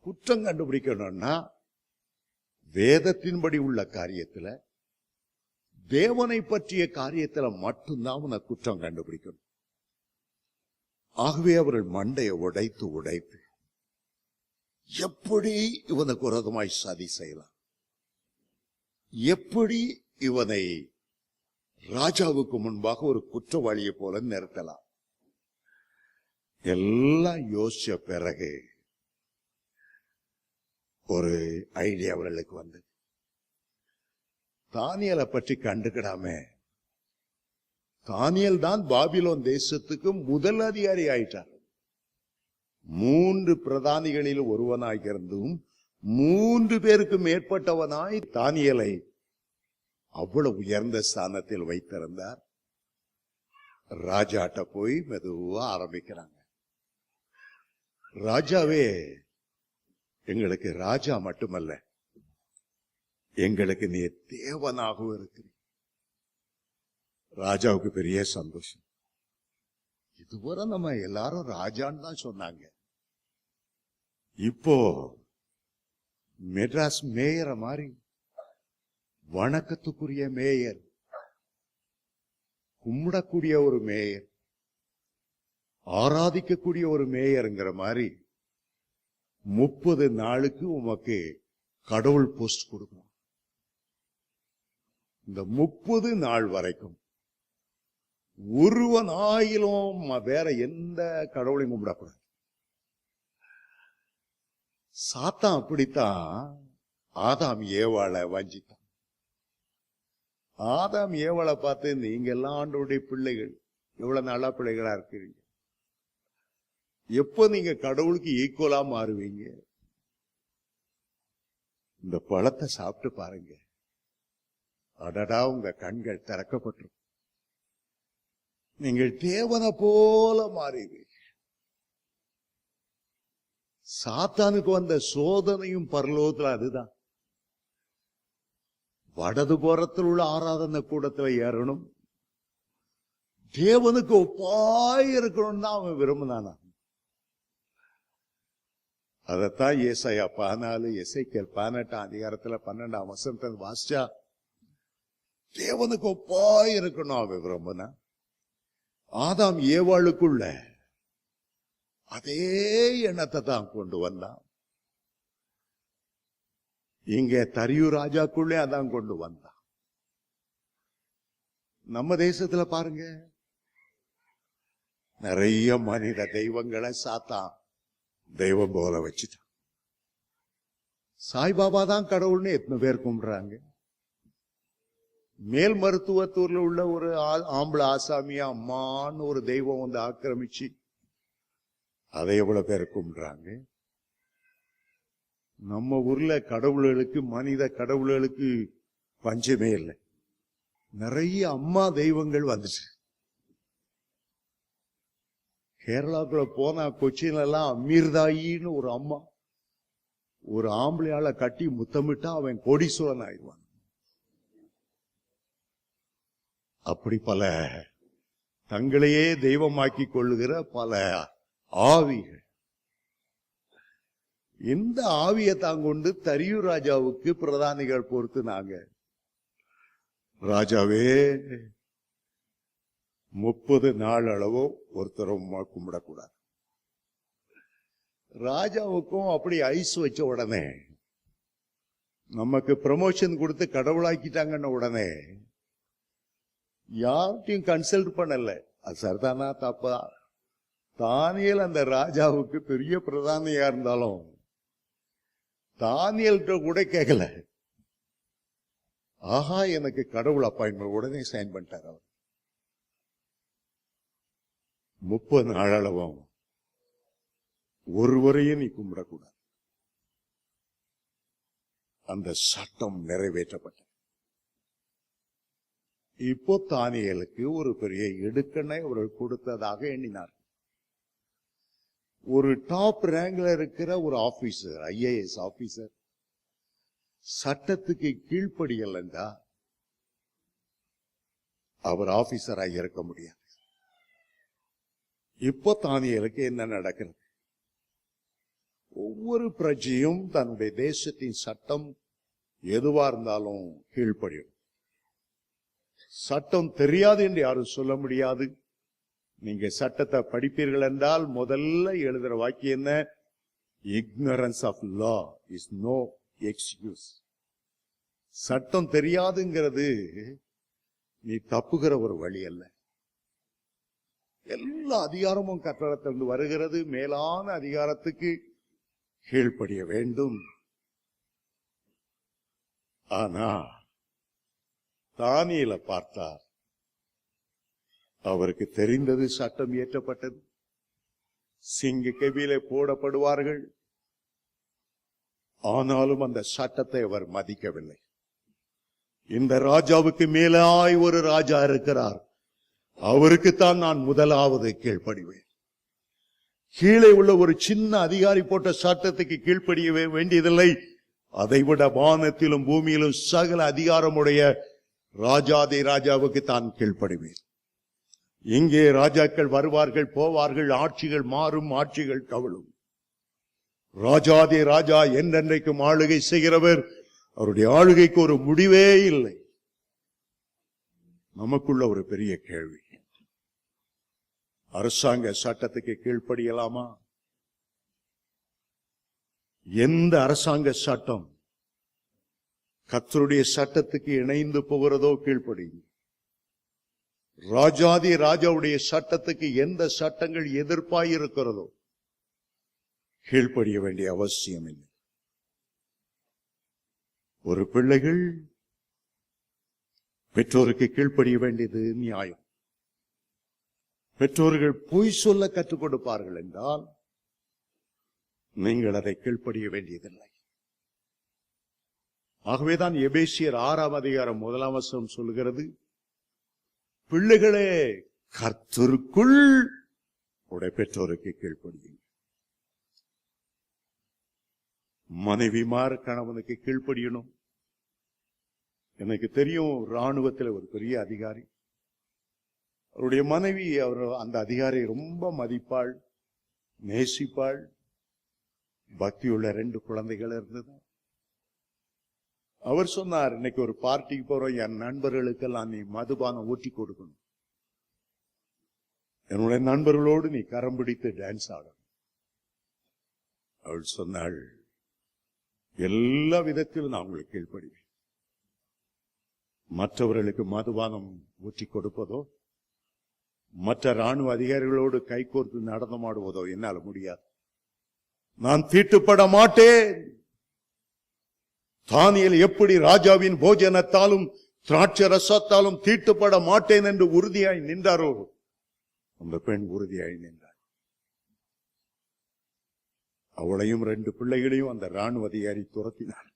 குற்றம் கண்டுபிடிக்கணும்னா வேதத்தின்படி உள்ள காரியத்துல தேவனை பற்றிய காரியத்துல மட்டும்தான் அவனை குற்றம் கண்டுபிடிக்கணும். ஆகவே அவர்கள் மண்டையை உடைத்து உடைத்து எப்படி இவனுக்கு விரோதமாய் சதி செய்யலாம், எப்படி இவனை ராஜாவுக்கு முன்பாக ஒரு குற்றவாளியை போல நிறுத்தலாம், எல்லாம் யோசிச்ச பிறகு ஒரு ஐடியா அவர்களுக்கு வந்து, தானியலை பற்றி கண்டுக்கிடாம, தானியல் தான் பாபிலோன் தேசத்துக்கு முதல் அதிகாரி ஆயிட்டார். 3 பிரதானிகளில் ஒருவனாயிருந்தும் 3 பேருக்கு மேற்பட்டவனாய் தானியலை அவ்வளவு உயர்ந்த ஸ்தானத்தில் வைத்திருந்தார். ராஜாட்ட போய் மெதுவா ஆரம்பிக்கிறாங்க. ராஜாவே, எங்களுக்கு ராஜா மட்டுமல்ல, எங்களுக்கு நீ தேவனாகவும் இருக்கிறீ. ராஜாவுக்கு பெரிய சந்தோஷம். இதுவரை நம்ம எல்லாரும் ராஜான்னு தான் சொன்னாங்க, இப்போ மெட்ராஸ் மேயரை மாதிரி வணக்கத்துக்குரிய மேயர், கும்பிடக்கூடிய ஒரு மேயர், ஆராதிக்கக்கூடிய ஒரு மேயர்ங்கிற மாதிரி 30 நாளுக்கு உமக்கு கடவுள் போஸ்ட் கொடுக்கணும். இந்த 30 நாள் வரைக்கும் ஒருவனாயிலும் வேற எந்த கடவுளையும் கும்பிடக்கூடாது. சாத்தான் அப்படித்தான் ஆதாம் ஏவாளை வஞ்சித்தான். ஆதாம் ஏவாளை பார்த்து, நீங்க எல்லாம் ஆண்டவருடைய பிள்ளைகள், எவ்வளவு நல்ல பிள்ளைகளா இருக்கிறீங்க, எப்போ நீங்க கடவுளுக்கு ஈக்குவலா மாறுவீங்க, இந்த பழத்தை சாப்பிட்டு பாருங்க, அடடா உங்க கண்கள் திறக்கப்பட்டிருக்கும், நீங்கள் தேவனை போல மாறுவீங்க. சாத்தானுக்கு வந்த சோதனையும் பரலோகத்துல அதுதான். வடது புறத்தில் உள்ள ஆராதனை கூடத்துல ஏறணும், தேவனுக்கு ஒப்பாய் இருக்கணும் தான் அவன் விரும்பினானா. அதத்தான் ஏசாயா 14, எசேக்கியேல் 18 அதிகாரத்துல 12ஆம் வசனத்தை வாசிச்சா, தேவனுக்கு ஒப்பாய் இருக்கணும் அவன் விரும்பினா. ஆதாம் ஏவாளுக்குள்ள அதே எண்ணத்தை தான் கொண்டு வந்தான். இங்க தரியு ராஜாக்குள்ளே அதான் கொண்டு வந்தான். நம்ம தேசத்துல பாருங்க, நிறைய மனித தெய்வங்களை சாத்தான் தெய்வம் போல வச்சுட்டான். சாய்பாபா தான் கடவுள்னு எத்தனை பேர் கும்பிடுறாங்க. மேல் மருத்துவத்தூர்ல உள்ள ஒரு ஆம்பளை ஆசாமியா அம்மான்னு ஒரு தெய்வம் வந்து ஆக்கிரமிச்சு அதை எவ்வளவு பேர் கும்பிடுறாங்க. நம்ம ஊர்ல கடவுள்களுக்கு, மனித கடவுள்களுக்கு பஞ்சமே இல்லை. நிறைய அம்மா தெய்வங்கள் வந்துச்சு. கேரளாக்குள்ள போனா கொச்சின்ல எல்லாம் அமீர்தாயின்னு ஒரு அம்மா, ஒரு ஆம்பளையால கட்டி முத்தமிட்டா அவன் கோடீஸ்வரன் ஆயிடுவான். அப்படி பல தங்களையே தெய்வமாக்கி கொள்ளுகிற பல ஆவிகள். இந்த ஆவியை தான் கொண்டு தரியு ராஜாவுக்கு பிரதானிகள் பொறுத்துனாங்க. ராஜாவே, 30 நாள் அளவோ ஒருத்தரும் கும்பிடக்கூடாது. ராஜாவுக்கும் அப்படி ஐஸ் வச்ச உடனே, நமக்கு ப்ரமோஷன் கொடுத்து கடவுளாக்கிட்டாங்கன்னு உடனே யார்ட்டையும் கன்சல்ட் பண்ணல. அது சரிதானா தப்பா? தானியல் அந்த ராஜாவுக்கு பெரிய பிரதானியா இருந்தாலும் தானியல்கிட்ட கூட கேட்கல. ஆஹா, எனக்கு கடவுள் அப்பாயின்மெண்ட் உடனே சைன் பண்ணிட்டார் அவர். 30 நாளளவும் ஒருவரையும் நீ கும்பிடக்கூடாது. அந்த சட்டம் நிறைவேற்றப்பட்ட. இப்போ தானியலுக்கு ஒரு பெரிய எடுக்கணை அவர்கள் கொடுத்ததாக எண்ணினார். ஒரு டாப் ரேங்க்ல இருக்கிற ஒரு ஆபீசர், IAS ஆபீசர், சட்டத்துக்கு கீழ்ப்படியல் என்றா அவர் ஆபீசராக இருக்க முடியாது. இப்போ தானியலுக்கு என்ன நடக்கிறது? ஒவ்வொரு பிரஜையும் தன்னுடைய தேசத்தின் சட்டம் எதுவா இருந்தாலும் கீழ்ப்படியும். சட்டம் தெரியாது என்று யாரும் சொல்ல முடியாது. நீங்க சட்டத்தை படிப்பீர்கள் என்றால் முதல்ல எழுதுற வாக்கியம் என்ன? ignorance of law is no excuse. சட்டம் தெரியாதுங்கிறது நீ தப்புகிற ஒரு வழி அல்ல. எல்லா அதிகாரமும் கட்டளத்திலிருந்து வருகிறது. மேலான அதிகாரத்துக்கு கீழ்ப்படிய வேண்டும். ஆனா தானியேலை பார்த்தார். அவருக்கு தெரிந்தது சட்டம் இயற்றப்பட்டது, சிங்க கெபியிலே போடப்படுவார்கள். ஆனாலும் அந்த சட்டத்தை அவர் மதிக்கவில்லை. இந்த ராஜாவுக்கு மேலாய் ஒரு ராஜா இருக்கிறார், அவருக்குத்தான் நான் முதலாவது கீழ்ப்படிவேன். கீழே உள்ள ஒரு சின்ன அதிகாரி போட்ட சட்டத்துக்கு கீழ்ப்படிய வேண்டியதில்லை. அதைவிட வானத்திலும் பூமியிலும் சகல அதிகாரமுடைய ராஜாதி ராஜாவுக்கு தான் கீழ்ப்படிவேன். இங்கே ராஜாக்கள் வருவார்கள், போவார்கள், ஆட்சிகள் மாறும், ஆட்சிகள் கவிழும். ராஜாதி ராஜா என்றென்றைக்கும் ஆளுகை செய்கிறவர். அவருடைய ஆளுகைக்கு ஒரு முடிவே இல்லை. நமக்குள்ள ஒரு பெரிய கேள்வி, அரசாங்க சட்டத்துக்கு கீழ்ப்படியலாமா? எந்த அரசாங்க சட்டம் கர்த்தருடைய சட்டத்துக்கு இணைந்து போகிறதோ கீழ்ப்படியும். ராஜாதி ராஜாவுடைய சட்டத்துக்கு எந்த சட்டங்கள் எதிர்ப்பாய் இருக்கிறதோ கீழ்ப்படிய வேண்டிய அவசியம் இல்லை. ஒரு பிள்ளைகள் பெற்றோருக்கு கீழ்ப்படிய வேண்டியது நியாயம். பெற்றோர்கள் பொய் சொல்ல கற்றுக் கொடுப்பார்கள் என்றால் நீங்கள் அதை கீழ்ப்படிய வேண்டியதில்லை. ஆகவேதான் எபேசியர் 6ஆம் அதிகாரம் 1ஆம் வசனம் சொல்லுகிறது, பிள்ளைகளே கர்த்தருக்குள் உடைய பெற்றோருக்கு கீழ்ப்படியுங்கள். மனைவிமார் கணவனுக்கு கீழ்ப்படியணும். எனக்கு தெரியும், ராணுவத்தில் ஒரு பெரிய அதிகாரி, அவருடைய மனைவி அந்த அதிகாரி ரொம்ப மதிப்பாள், நேசிப்பாள். பக்தியுள்ள 2 குழந்தைகள் இருந்தது. அவர் சொன்னார், இன்னைக்கு ஒரு பார்ட்டிக்கு போறோம், என் நண்பர்களுக்கெல்லாம் நீ மதுபானம் ஊற்றி கொடுக்கணும், என்னுடைய நண்பர்களோடு நீ கரம் பிடித்து டான்ஸ் ஆடணும். அவள் சொன்னாள், எல்லா விதத்திலும் நான் உங்களுக்கு கீழ்ப்படிவேன். மற்றவர்களுக்கு மதுபானம் ஊற்றி கொடுப்பதோ மற்ற ராணுவ அதிகாரிகளோடு கைகோர்த்து நடனமாடுவதோ என்னால் முடியாது. நான் தீட்டுப்பட மாட்டேன். தானியேல் எப்படி ராஜாவின் போஜனத்தாலும் திராட்சை ரசத்தாலும் தீட்டுப்பட மாட்டேன் என்று உறுதியாய் நின்றாரோ, அந்த பெண் உறுதியாய் நின்றார். அவளையும் 2 பிள்ளைகளையும் அந்த ராணுவ அதிகாரி துரத்தினார்.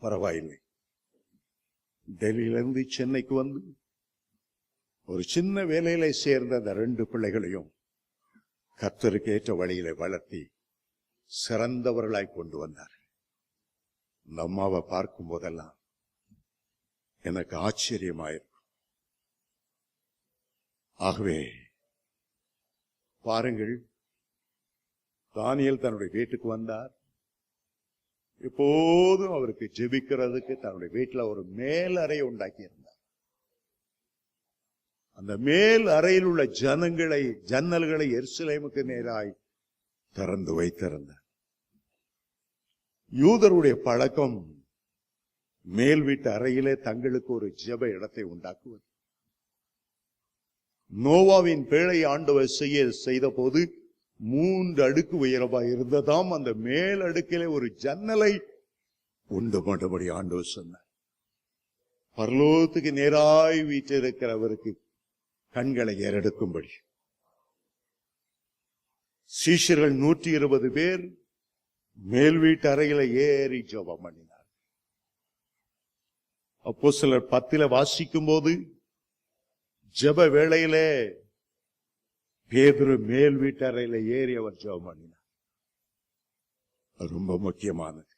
பரவாயில்லை, டெல்லியிலிருந்து சென்னைக்கு வந்து ஒரு சின்ன வேலையில சேர்ந்த அந்த 2 பிள்ளைகளையும் கர்த்தருக்கு ஏற்ற வழியில வளர்த்தி சிறந்தவர்களாய் கொண்டு வந்தார். இந்த அம்மாவை பார்க்கும் போதெல்லாம் எனக்கு ஆச்சரியமாயிருக்கும். ஆகவே பாருங்கள், தானியேல் தன்னுடைய வீட்டுக்கு வந்தார். எப்போதும் அவருக்கு ஜெபிக்கிறதுக்கு தன்னுடைய வீட்டில் ஒரு மேல் அறை உண்டாக்கி இருந்தார். அந்த மேல் அறையில் உள்ள ஜன்னல்களை எருசலேமுக்கு நேராய் திறந்து வைத்திருந்தார். யூதருடைய பழக்கம் மேல் வீட்டு அறையிலே தங்களுக்கு ஒரு ஜெப இடத்தை உண்டாக்குவது. நோவாவின் பேழை ஆண்டவர் செய்த போது 3 அடுக்கு உயரமாய் இருந்ததாம். அந்த மேல் அடுக்கிலே ஒரு ஜன்னலை உண்டு பண்ணும்படி ஆண்டவர் சொன்னார். பரலோகத்துக்கு நேராய் வீற்றிருக்கிறவருக்கு கண்களை ஏறெடுக்கும்படி. சீஷர்கள் 120 பேர் மேல் வீட்டு அறையில ஏறி ஜெபம் பண்ணினார். அப்போஸ்தலர் 10 வாசிக்கும் போது ஜெப வேளையிலே பேதுரு மேல் வீட்டு அறையில ஏறி அவர் ஜெபம் பண்ணினார். அது ரொம்ப முக்கியமானது.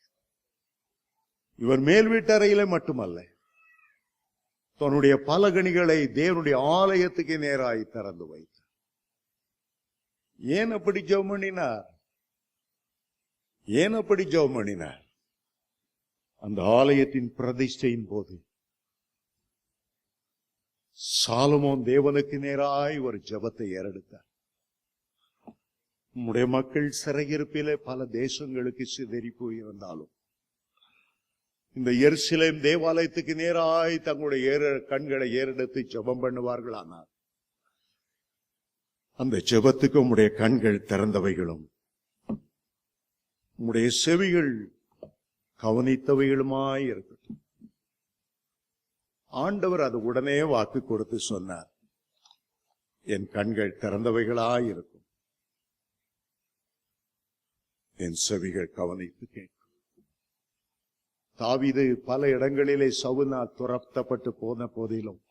இவர் மேல் வீட்டு அறையில மட்டுமல்ல, தன்னுடைய பலகணிகளை தேவனுடைய ஆலயத்துக்கு நேராய் திறந்து வைத்தார். ஏன் அப்படி ஜெபம் பண்ணினார்? அந்த ஆலயத்தின் பிரதிஷ்டையின் போது சாலமோன் தேவனுக்கு நேராய் ஒரு ஜெபத்தை ஏறெடுத்தார். நம்முடைய மக்கள் சிறையிருப்பிலே பல தேசங்களுக்கு சிதறி போயிருந்தாலும் இந்த எருசலேம் தேவாலயத்துக்கு நேராய் தங்களுடைய கண்களை ஏறெடுத்து ஜெபம் பண்ணுவார்களானால் அந்த ஜெபத்துக்கு உம்முடைய கண்கள் திறந்தவைகளும் உம்முடைய செவிகள் கவனித்தவைகளுமாய் இருக்கட்டும். ஆண்டவர் அது உடனே வாக்கு கொடுத்து சொன்னார், என் கண்கள் திறந்தவைகளாய் இருக்கும், என் செவிகள் கவனித்து கேட்கும். தாவீது பல இடங்களிலே சவுலால் துரத்தப்பட்டு போன போதிலும்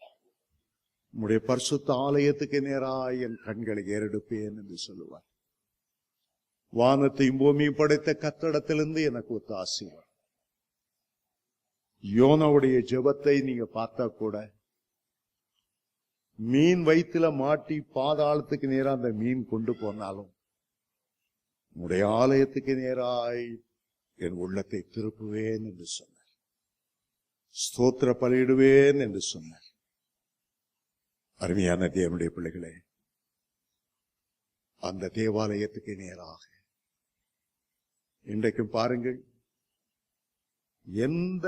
உம்முடைய பரிசுத்த ஆலயத்துக்கு நேராய் என் கண்களை ஏறெடுப்பேன் என்று சொல்லுவார். வானத்தையும் பூமியும் படைத்த கட்டடத்திலிருந்து எனக்கு ஒத்தாசி வரும். யோனாவுடைய ஜெபத்தை நீங்க பார்த்தா கூட மீன் வயிற்றுல மாட்டி பாதாளத்துக்கு நேரா அந்த மீன் கொண்டு போனாலும் உடைய ஆலயத்துக்கு நேராய் என் உள்ளத்தை திருப்புவேன் என்று சொன்னார். ஸ்தோத்திர பலியிடுவேன் என்று சொன்னார். அருமையான தேவனுடைய பிள்ளைகளே, அந்த தேவாலயத்துக்கு நேராக இன்றைக்கும் பாருங்கள், எந்த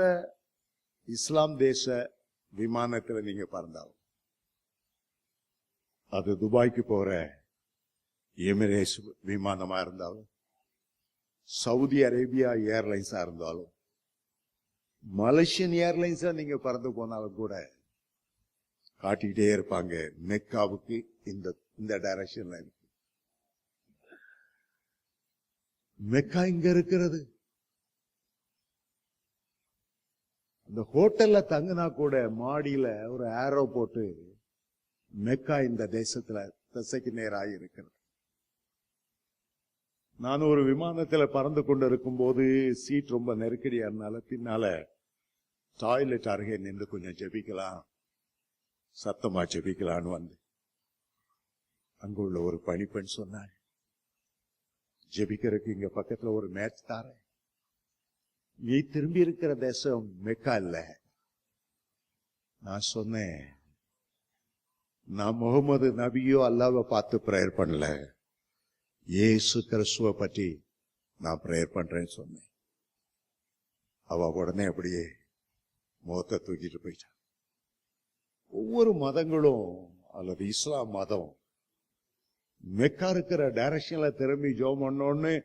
இஸ்லாம் தேச விமானத்தில் நீங்க பறந்தாலும், அது துபாய்க்கு போற எமிரேட்ஸ் விமானமா இருந்தாலும், சவுதி அரேபியா ஏர்லைன்ஸா இருந்தாலும், மலேசியன் ஏர்லைன்ஸா நீங்க பறந்து போனாலும் கூட காட்டிக்கிட்டே இருப்பாங்க, மெக்காவுக்கு இந்த டைரக்ஷன்ல இருக்கு. மெக்கா இங்க இருக்கிறது. இந்த ஹோட்டல்ல தங்கினா கூட மாடியில ஒரு ஆரோ போட்டு மெக்கா இந்த தேசத்துல திசைக்கு நேராக இருக்கிறது. நான் ஒரு விமானத்துல பறந்து கொண்டு இருக்கும் போது சீட் ரொம்ப நெருக்கடியா இருந்தால பின்னால டாய்லெட் அருகே நின்று கொஞ்சம் ஜெபிக்கலாம், சத்தமா ஜெபிக்கலான்னு வந்து அங்குள்ள ஒரு பணிப்பெண் சொன்னாள், ஜெபிக்கிறதுக்கு இங்க பக்கத்துல ஒரு மேட்ச் தாரேன், நீ திரும்பி இருக்கிற தேசம் மெக்கா இல்ல. நான் சொன்னேன், நான் முகமது நபியோ அல்லாஹ்வை பார்த்து பிரேயர் பண்ணல, இயேசு கிறிஸ்துவை பற்றி நான் பிரேயர் பண்றேன்னு சொன்னேன். அவ உடனே அப்படியே முகத்தை தூக்கிட்டு போயிட்டான். ஒவ்வொரு மதங்களும் அல்லது இஸ்லாம் மதம் மெக்கா இருக்கிற டைரக்ஷன்ல திரும்பி ஜெபம் பண்ணோன்னு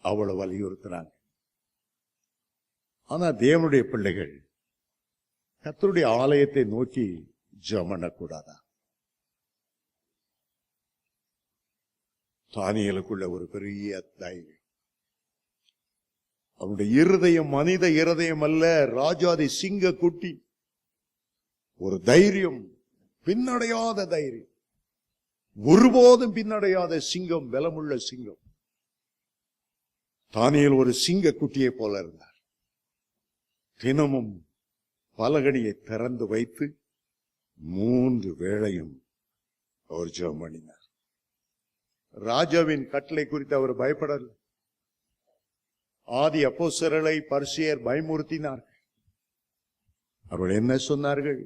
அவளை வலியுறுத்தினாங்க. ஆனா தேவனுடைய பிள்ளைகள் கர்த்தருடைய ஆலயத்தை நோக்கி ஜெபம் பண்ணக்கூடாதா? தானியேலுக்குள்ள ஒரு பெரிய தைரியம். அவனுடைய இருதயம் மனித இருதயம் அல்ல, ராஜாதி சிங்க குட்டி. ஒரு தைரியம், பின்னடையாத தைரியம், ஒருபோதும் பின்னடையாத சிங்கம், பலமுள்ள சிங்கம். தானியேல் ஒரு சிங்க குட்டியை போல இருந்தார். தினமும் பலகணியை திறந்து வைத்து 3 வேளையும் அவர் ஜெபம் பண்ணினார். ராஜாவின் கட்டளை குறித்து அவர் பயப்படல. ஆதி அப்போஸ்தலரை பரிசேயர் பயமுறுத்தினார்கள். அவர்கள் என்ன சொன்னார்கள்?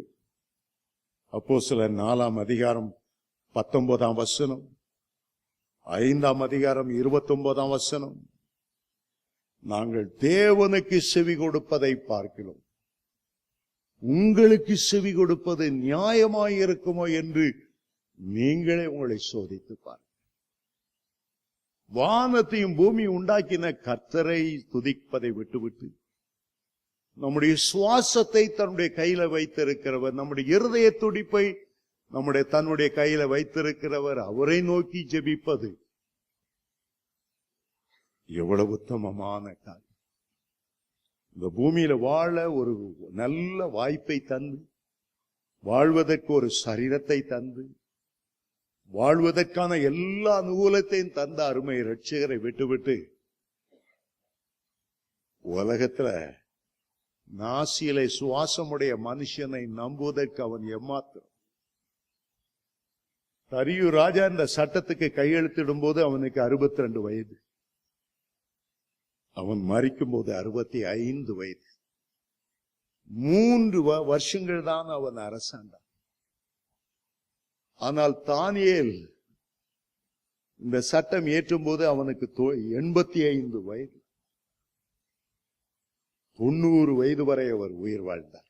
அப்போஸ்தலர் 4ஆம் அதிகாரம் 19ஆம் வசனம், 5ஆம் அதிகாரம் 29ஆம் வசனம், நாங்கள் தேவனுக்கு செவி கொடுப்பதை பார்க்கிறோம், உங்களுக்கு செவி கொடுப்பது நியாயமாயிருக்குமோ என்று நீங்களே உங்களை சோதித்து பாருங்கள். வானத்தையும் பூமி உண்டாக்கின கர்த்தரை துதிப்பதை விட்டுவிட்டு நம்முடைய சுவாசத்தை தன்னுடைய கையில வைத்திருக்கிறவர், நம்முடைய இருதய துடிப்பை தன்னுடைய கையில வைத்திருக்கிறவர், அவரை நோக்கி ஜெபிப்பது எவ்வளவு உத்தமமான காரியம். இந்த பூமியில வாழ ஒரு நல்ல வாய்ப்பை தந்து, வாழ்வதற்கு ஒரு சரீரத்தை தந்து, வாழ்வதற்கான எல்லா அனுகூலத்தையும் தந்த அருமை ரட்சகரை விட்டுவிட்டு உலகத்துல நாசியிலே சுவாசமுடைய மனுஷனை நம்புவதற்கு அவன் ஏமாத்திரம். தரியு ராஜா இந்த சட்டத்துக்கு கையெழுத்திடும் போது அவனுக்கு 62 வயது. அவன் மரிக்கும் போது 65 வயது. 3 வருஷங்கள் தான் அவன் அரசாண்டான். ஆனால் தானியேல் இந்த சட்டம் ஏற்றும் போது அவனுக்கு 85 வயது. 90 வயது வரை அவர் உயிர் வாழ்ந்தார்.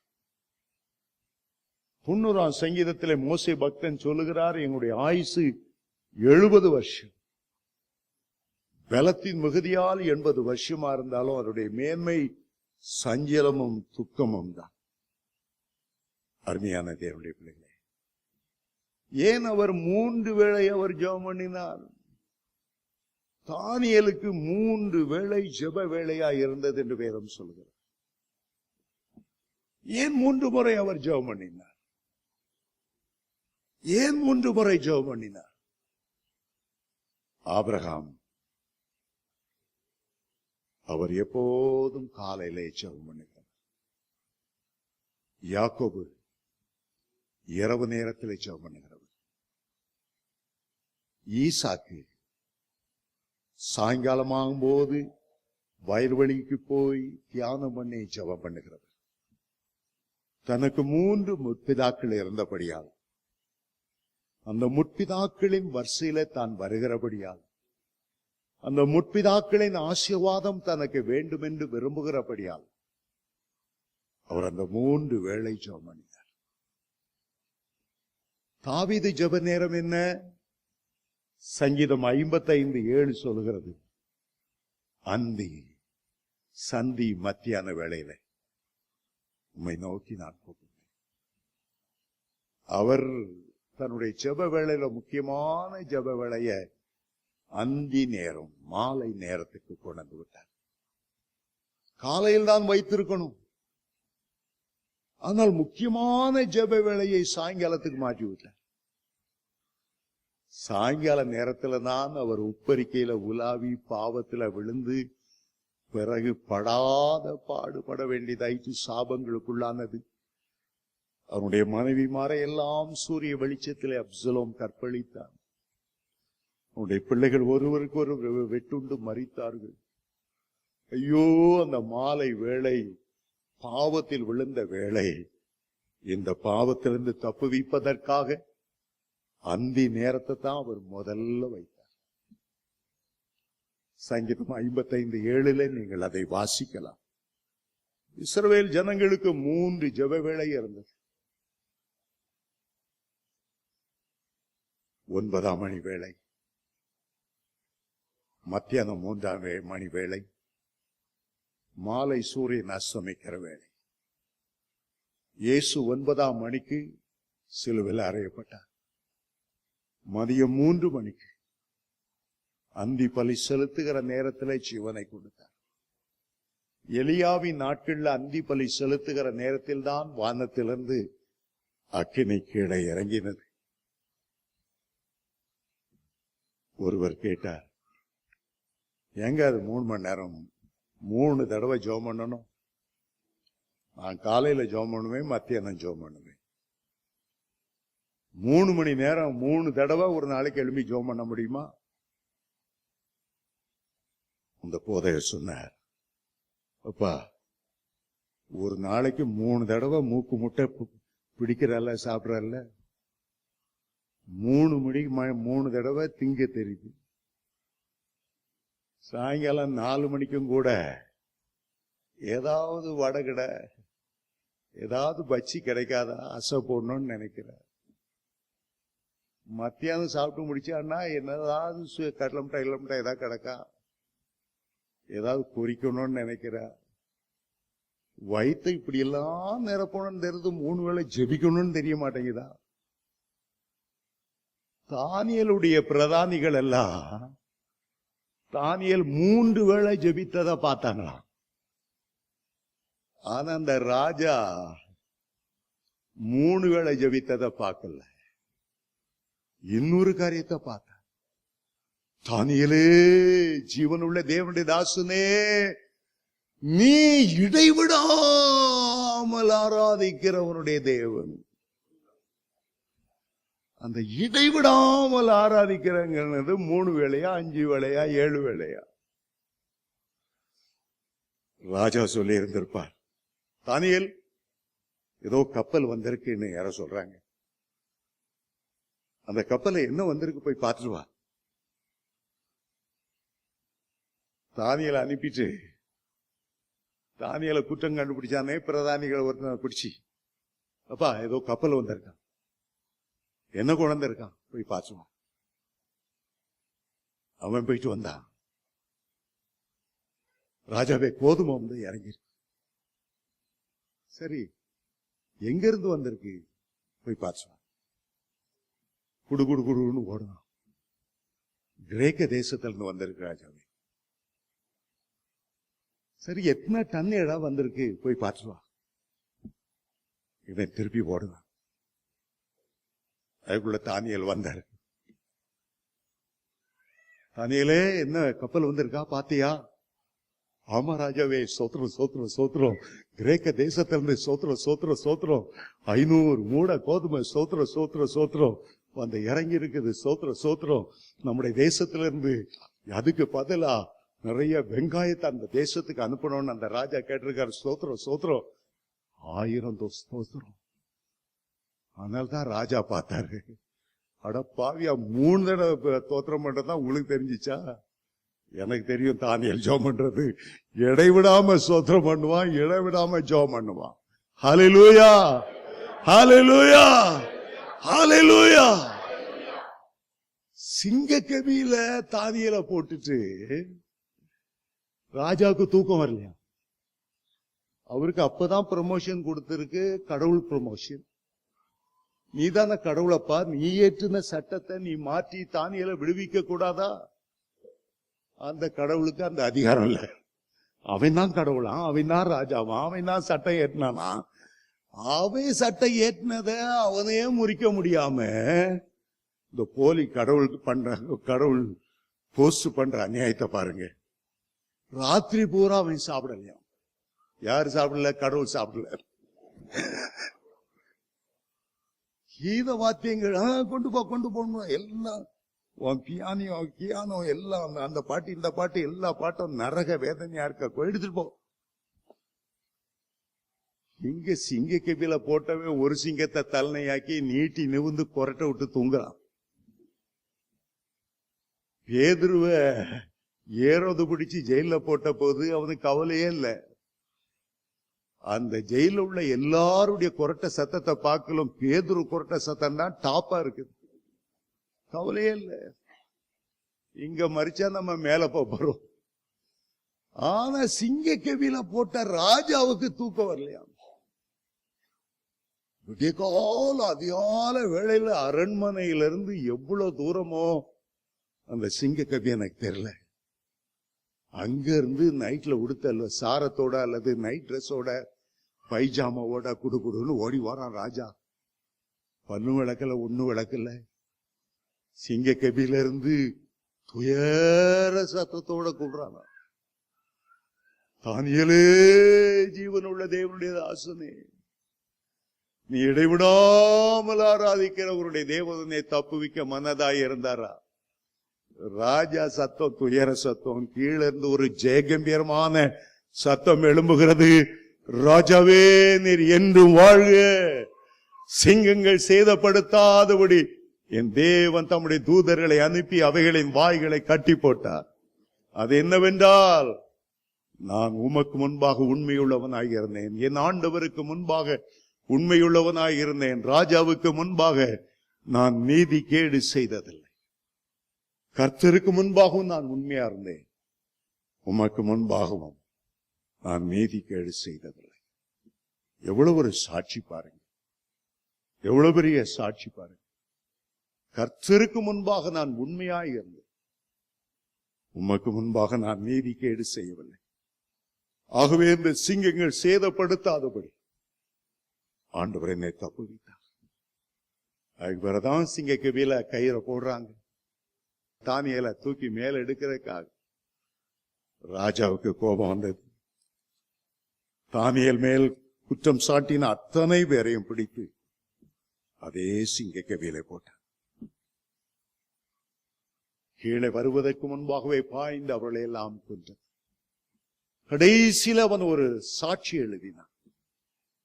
90ஆம் சங்கீதத்திலே மோசே பக்தன் சொல்லுகிறார், எங்களுடைய ஆயுசு 70 வருஷம். பலத்தின் மிகுதியால் 80 வருஷமா இருந்தாலும் அவருடைய மேன்மை சஞ்சலமும் துக்கமும் தான். அருமையான தேவனுடைய பிள்ளைகளே, ஏன் அவர் 3 வேளை அவர் ஜெபம் பண்ணினார்? தானியேலுக்கு 3 வேளை ஜெப வேளையா இருந்தது என்று வேதம் சொல்கிறார். ஏன் 3 முறை அவர் ஜெபம் பண்ணினார்? ஏன் 3 முறை ஜெபம் பண்ணினார்? ஆபிரகாம் அவர் எப்போதும் காலையிலே ஜெபம் பண்ணுகிறார். யாக்கோபு இரவு நேரத்தில் ஜெபம் பண்ணுகிறவர். ஈசாக்கு சாயங்காலமாகும் போது வயல்வெளிக்கு போய் தியானம் பண்ணி ஜெபம் பண்ணுகிறவர். தனக்கு 3 முற்பிதாக்கள் இருந்தபடியால், அந்த முற்பிதாக்களின் வரிசையில தான் வருகிறபடியால், அந்த முற்பிதாக்களின் ஆசீர்வாதம் தனக்கு வேண்டும் என்று விரும்புகிறபடியால் அவர் அந்த 3 வேளை ஜெபம் பண்ணினார். தாவீது ஜெப நேரம் என்ன? சங்கீதம் 55:7 சொல்லுகிறது, அந்தி சந்தி மத்தியான வேளையில உம்மை நோக்கி நான் கூப்பிட்டேன். அவர் தன்னுடைய ஜெப வேளையில முக்கியமான ஜெப வேளைய அந்தி நேரம், மாலை நேரத்துக்கு கொண்டு விட்டார். காலையில் தான் வைத்திருக்கணும், ஆனால் முக்கியமான ஜெப வேளையை சாயங்காலத்துக்கு மாற்றி விட்டார். சாயங்கால நேரத்துல தான் அவர் உப்பரிக்கையில உலாவி பாவத்துல விழுந்து பிறகு படாத பாடுபட வேண்டியதாயிற்று, சாபங்களுக்குள்ளானது. அவருடைய மனைவிமார எல்லாம் சூரிய வெளிச்சத்திலே அப்சலோம் கற்பழித்தார். அவருடைய பிள்ளைகள் ஒருவருக்கு ஒரு வெட்டுண்டு மரித்தார்கள். ஐயோ, அந்த மாலை வேளை, பாவத்தில் விழுந்த வேளை, இந்த பாவத்திலிருந்து தப்புவிப்பதற்காக அந்தி நேரத்தை தான் அவர் முதல்ல வைத்தார். சங்கீதம் 55:7 நீங்கள் அதை வாசிக்கலாம். இஸ்ரவேல் ஜனங்களுக்கு 3 ஜெப வேளை இருந்தது. 9ஆம் மணி வேளை, மத்தியானம் 3ஆம் மணி வேளை, மாலை சூரியன் அஸ்தமிக்கிற வேளை. இயேசு 9ஆம் மணிக்கு சிலுவையில் அறையப்பட்டார். மதியம் 3 மணிக்கு அந்தி பலி செலுத்துகிற நேரத்தில் ஜீவனை கொடுத்தார். எலியாவின் நாட்கள்ல அந்தி பலி செலுத்துகிற நேரத்தில் தான் வானத்திலிருந்து அக்கினி கீழே இறங்கினது. ஒருவர் கேட்டார், எங்க அது 3 மணி நேரம் 3 தடவை ஜெபம் பண்ணணும்? நான் காலையில ஜெபம் பண்ணுவேன், மத்தியானம் ஜெபம் பண்ணுவேன். 3 மணி நேரம் 3 தடவை ஒரு நாளைக்கு எழுப்பி ஜெபம் பண்ண முடியுமா? அந்த போதையர் சொன்னார், அப்பா, ஒரு நாளைக்கு 3 தடவை மூக்கு முட்டை பிடிக்கிறல்ல, சாப்பிடறல்ல, 3 மணிக்கு 3 தடவை திங்க தெரியுது. சாயங்காலம் 4 மணிக்கும் கூட ஏதாவது வடகடை, ஏதாவது பச்சி கிடைக்காதா, அசை போடணும்னு நினைக்கிற. மத்தியானம் சாப்பிட்டு முடிச்சான்னா என்னதாவது கடலை மிட்டாய் ஏதாவது கிடக்கா, ஏதாவது குறிக்கணும்னு நினைக்கிற. வயிற்று இப்படி எல்லாம் நிரப்பணும்னு தெரிஞ்சு 3 வேளை ஜெபிக்கணும்னு தெரிய மாட்டேங்குதா? தானியேலுடைய பிரதானிகள் எல்லாம் தானியேல் 3 வேளை ஜெபித்ததை பார்த்தாங்களாம். ஆனா அந்த ராஜா 3 வேளை ஜெபித்ததை பார்க்கல. இன்னொரு காரியத்தை பார்த்த, தானியேலே, ஜீவனுள்ள தேவனுடைய தாசனே, நீ இடைவிடாமல் ஆராதிக்கிறவனுடைய தேவன். அந்த இடைவிடாமல் ஆராதிக்கிறங்கிறது 3 வேளையா, 5 வேளையா, 7 வேளையா? ராஜா சொல்லி இருந்திருப்பார், தானியேல், ஏதோ கப்பல் வந்திருக்குன்னு யாரோ சொல்றாங்க. அந்த கப்பலை என்ன வந்திருக்கு போய் பார்த்துட்டு வா. தானியலை அனுப்பிட்டு, தானியலை குற்றம் கண்டுபிடிச்சானே பிரதானிகளை ஒருத்தனை பிடிச்சி, அப்பா ஏதோ கப்பல் வந்திருக்கான், என்ன குழந்தை இருக்கான் போய் பார்த்துவான். அவன் போயிட்டு வந்தான். ராஜாவே கோதுமை வந்து இறங்கிருக்கு. சரி, எங்க இருந்து வந்திருக்கு போய் பார்த்துவான். குடு குடு குடுன்னு ஓடணும். கிரேக்க தேசத்துல இருந்து வந்திருக்கு ராஜாவே. சரி, எத்தனை டன் இடம் வந்திருக்கு போய் பார்த்துவா. இவன் திருப்பி ஓடுவான். அதுக்குள்ள தானியல் வந்தாரு. தானியலே, என்ன கப்பல் வந்திருக்கா பாத்தியா? ஆமா ராஜாவே, சோத்திரம் சோத்திரம் சோத்திரம், கிரேக்க தேசத்திலிருந்து சோத்திரம் சோத்திரம் சோத்திரம், 500 மூட கோதுமை சோத்திரம் சோத்திரம் சோத்திரம் வந்து இறங்கி இருக்குது, சோத்திரம் சோத்திரம். நம்முடைய தேசத்திலிருந்து அதுக்கு பதிலா நிறைய வெங்காயத்தை அந்த தேசத்துக்கு அனுப்பணும்னு அந்த ராஜா கேட்டிருக்காரு. சோத்திரம் சோத்திரம், 1000 சோத்திரம். அதனால்தான் ராஜா பார்த்தாரு, அட பாவியா, 3 தடவை தோத்திரம் பண்றதுதான் உங்களுக்கு தெரிஞ்சிச்சா? எனக்கு தெரியும் தானியல் ஜெபம் பண்றது. இடைவிடாம சோத்திரம் பண்ணுவான், இடைவிடாம ஜெபம் பண்ணுவான். ஹல்லேலூயா, ஹல்லேலூயா, ஹல்லேலூயா. சிங்கக்கவியில தானியலை போட்டுட்டு ராஜாவுக்கு தூக்கம் வரலையா? அவருக்கு அப்பதான் ப்ரமோஷன் கொடுத்திருக்கு, கடவுள் ப்ரமோஷன். நீதான கடவுளப்பா, நீ ஏற்றின சட்டத்தை நீ மாற்றி தானியலை விடுவிக்க கூடாதா? அந்த கடவுளுக்கு அந்த அதிகாரம் இல்ல. அவன் தான் கடவுளா, அவன் தான் ராஜாவா, அவன் தான் சட்டம் ஏற்றினானா? அவன் சட்டம் ஏற்றினத அவனையே முறிக்க முடியாம இந்த போலி கடவுளுக்கு கடவுள் போஸ்ட் பண்ற அநியாயத்தை பாருங்க. ராத்திரி பூரா அவன் சாப்பிடலையா? யாரு சாப்பிடல? கடவுள் சாப்பிடல. கீத வாத்தியங்கள் கொண்டு போகணும் எல்லாம், கியானோ எல்லாம், அந்த பாட்டு இந்த பாட்டு எல்லா பாட்டும் நரக வேதனையா இருக்க, எடுத்துட்டு போ. இங்க சிங்க கபில போட்டவே ஒரு சிங்கத்தை தலைனையாக்கி நீட்டி நிவுந்து கொரட்டை விட்டு தூங்குறான். பேதுருவ ஏரோது பிடிச்சு ஜெயில போட்ட போது அவனுக்கு கவலையே இல்லை. அந்த ஜெயில உள்ள எல்லாருடைய கொரட்டை சத்தத்தை பார்க்கலும் பேதுரு கொரட்டை சத்தம் தான் டாப்பா இருக்குது. கவலையே இல்லை. இங்க மறிச்சா நம்ம மேல போறோம். ஆனா சிங்க கவியில போட்ட ராஜாவுக்கு தூக்கம் வரலையா? விடிய கால அதிகால வேளையில அரண்மனையிலிருந்து எவ்வளவு தூரமோ அந்த சிங்க கவி எனக்கு தெரியல. அங்க இருந்து நைட்ல உடுத்த சாரத்தோட அல்லது நைட் ட்ரெஸ்ஸோட பைஜாமாவோட குடுகுடுன்னு ஓடி வரான் ராஜா. பல்லு விளக்கல, ஒண்ணு விளக்கல. சிங்க கபில இருந்து துயர சத்தத்தோட கூடுறான், தானியலே, ஜீவனுள்ள தேவனுடைய தாசனே, நீ இடைவிடாமல் ஆராதிக்கிறவருடைய தேவதனை தப்புவிக்க மனதாய் இருந்தாரா? ராஜா சத்தம் துயர சத்தம், கீழே இருந்து ஒரு ஜெயகம்பீரமான சத்தம் எழும்புகிறது. ராஜாவே, நீர் என்றும் வாழ்க. சிங்கங்கள் சேதப்படுத்தாதபடி என் தேவன் தம்முடைய தூதர்களை அனுப்பி அவைகளின் வாய்களை கட்டி போட்டார். அது என்னவென்றால், நான் உமக்கு முன்பாக உண்மையுள்ளவனாக இருந்தேன், என் ஆண்டவருக்கு முன்பாக உண்மையுள்ளவனாக இருந்தேன், ராஜாவுக்கு முன்பாக நான் நீதி கேடு செய்ததில்லை, கர்த்தருக்கு முன்பாகவும் நான் உண்மையா இருந்தேன், உமக்கு முன்பாகவும் நான் நீதி கேடு செய்ததில்லை. எவ்வளவு ஒரு சாட்சி பாருங்க, எவ்வளவு பெரிய சாட்சி பாருங்க. கர்த்தருக்கு முன்பாக நான் உண்மையாய் இருந்தேன், உமக்கு முன்பாக நான் நீதி கேடு செய்யவில்லை. ஆகவே இந்த சிங்கங்கள் சேதப்படுத்தாதபடி ஆண்டவர் என்னை தப்புவித்தார். அதுக்கு பிறகுதான் சிங்க கவியில கயிறை போடுறாங்க, தானியலை தூக்கி மேல எடுக்கிறதுக்காக. ராஜாவுக்கு கோபம் வந்தது. தானியல் மேல் குற்றம் சாட்டின அத்தனை பேரையும் பிடித்து அதே சிங்க கவியில போட்டார். கீழே வருவதற்கு முன்பாகவே பாய்ந்து அவர்களை எல்லாம் கொன்றார். கடைசியில் அவன் ஒரு சாட்சி எழுதினான்.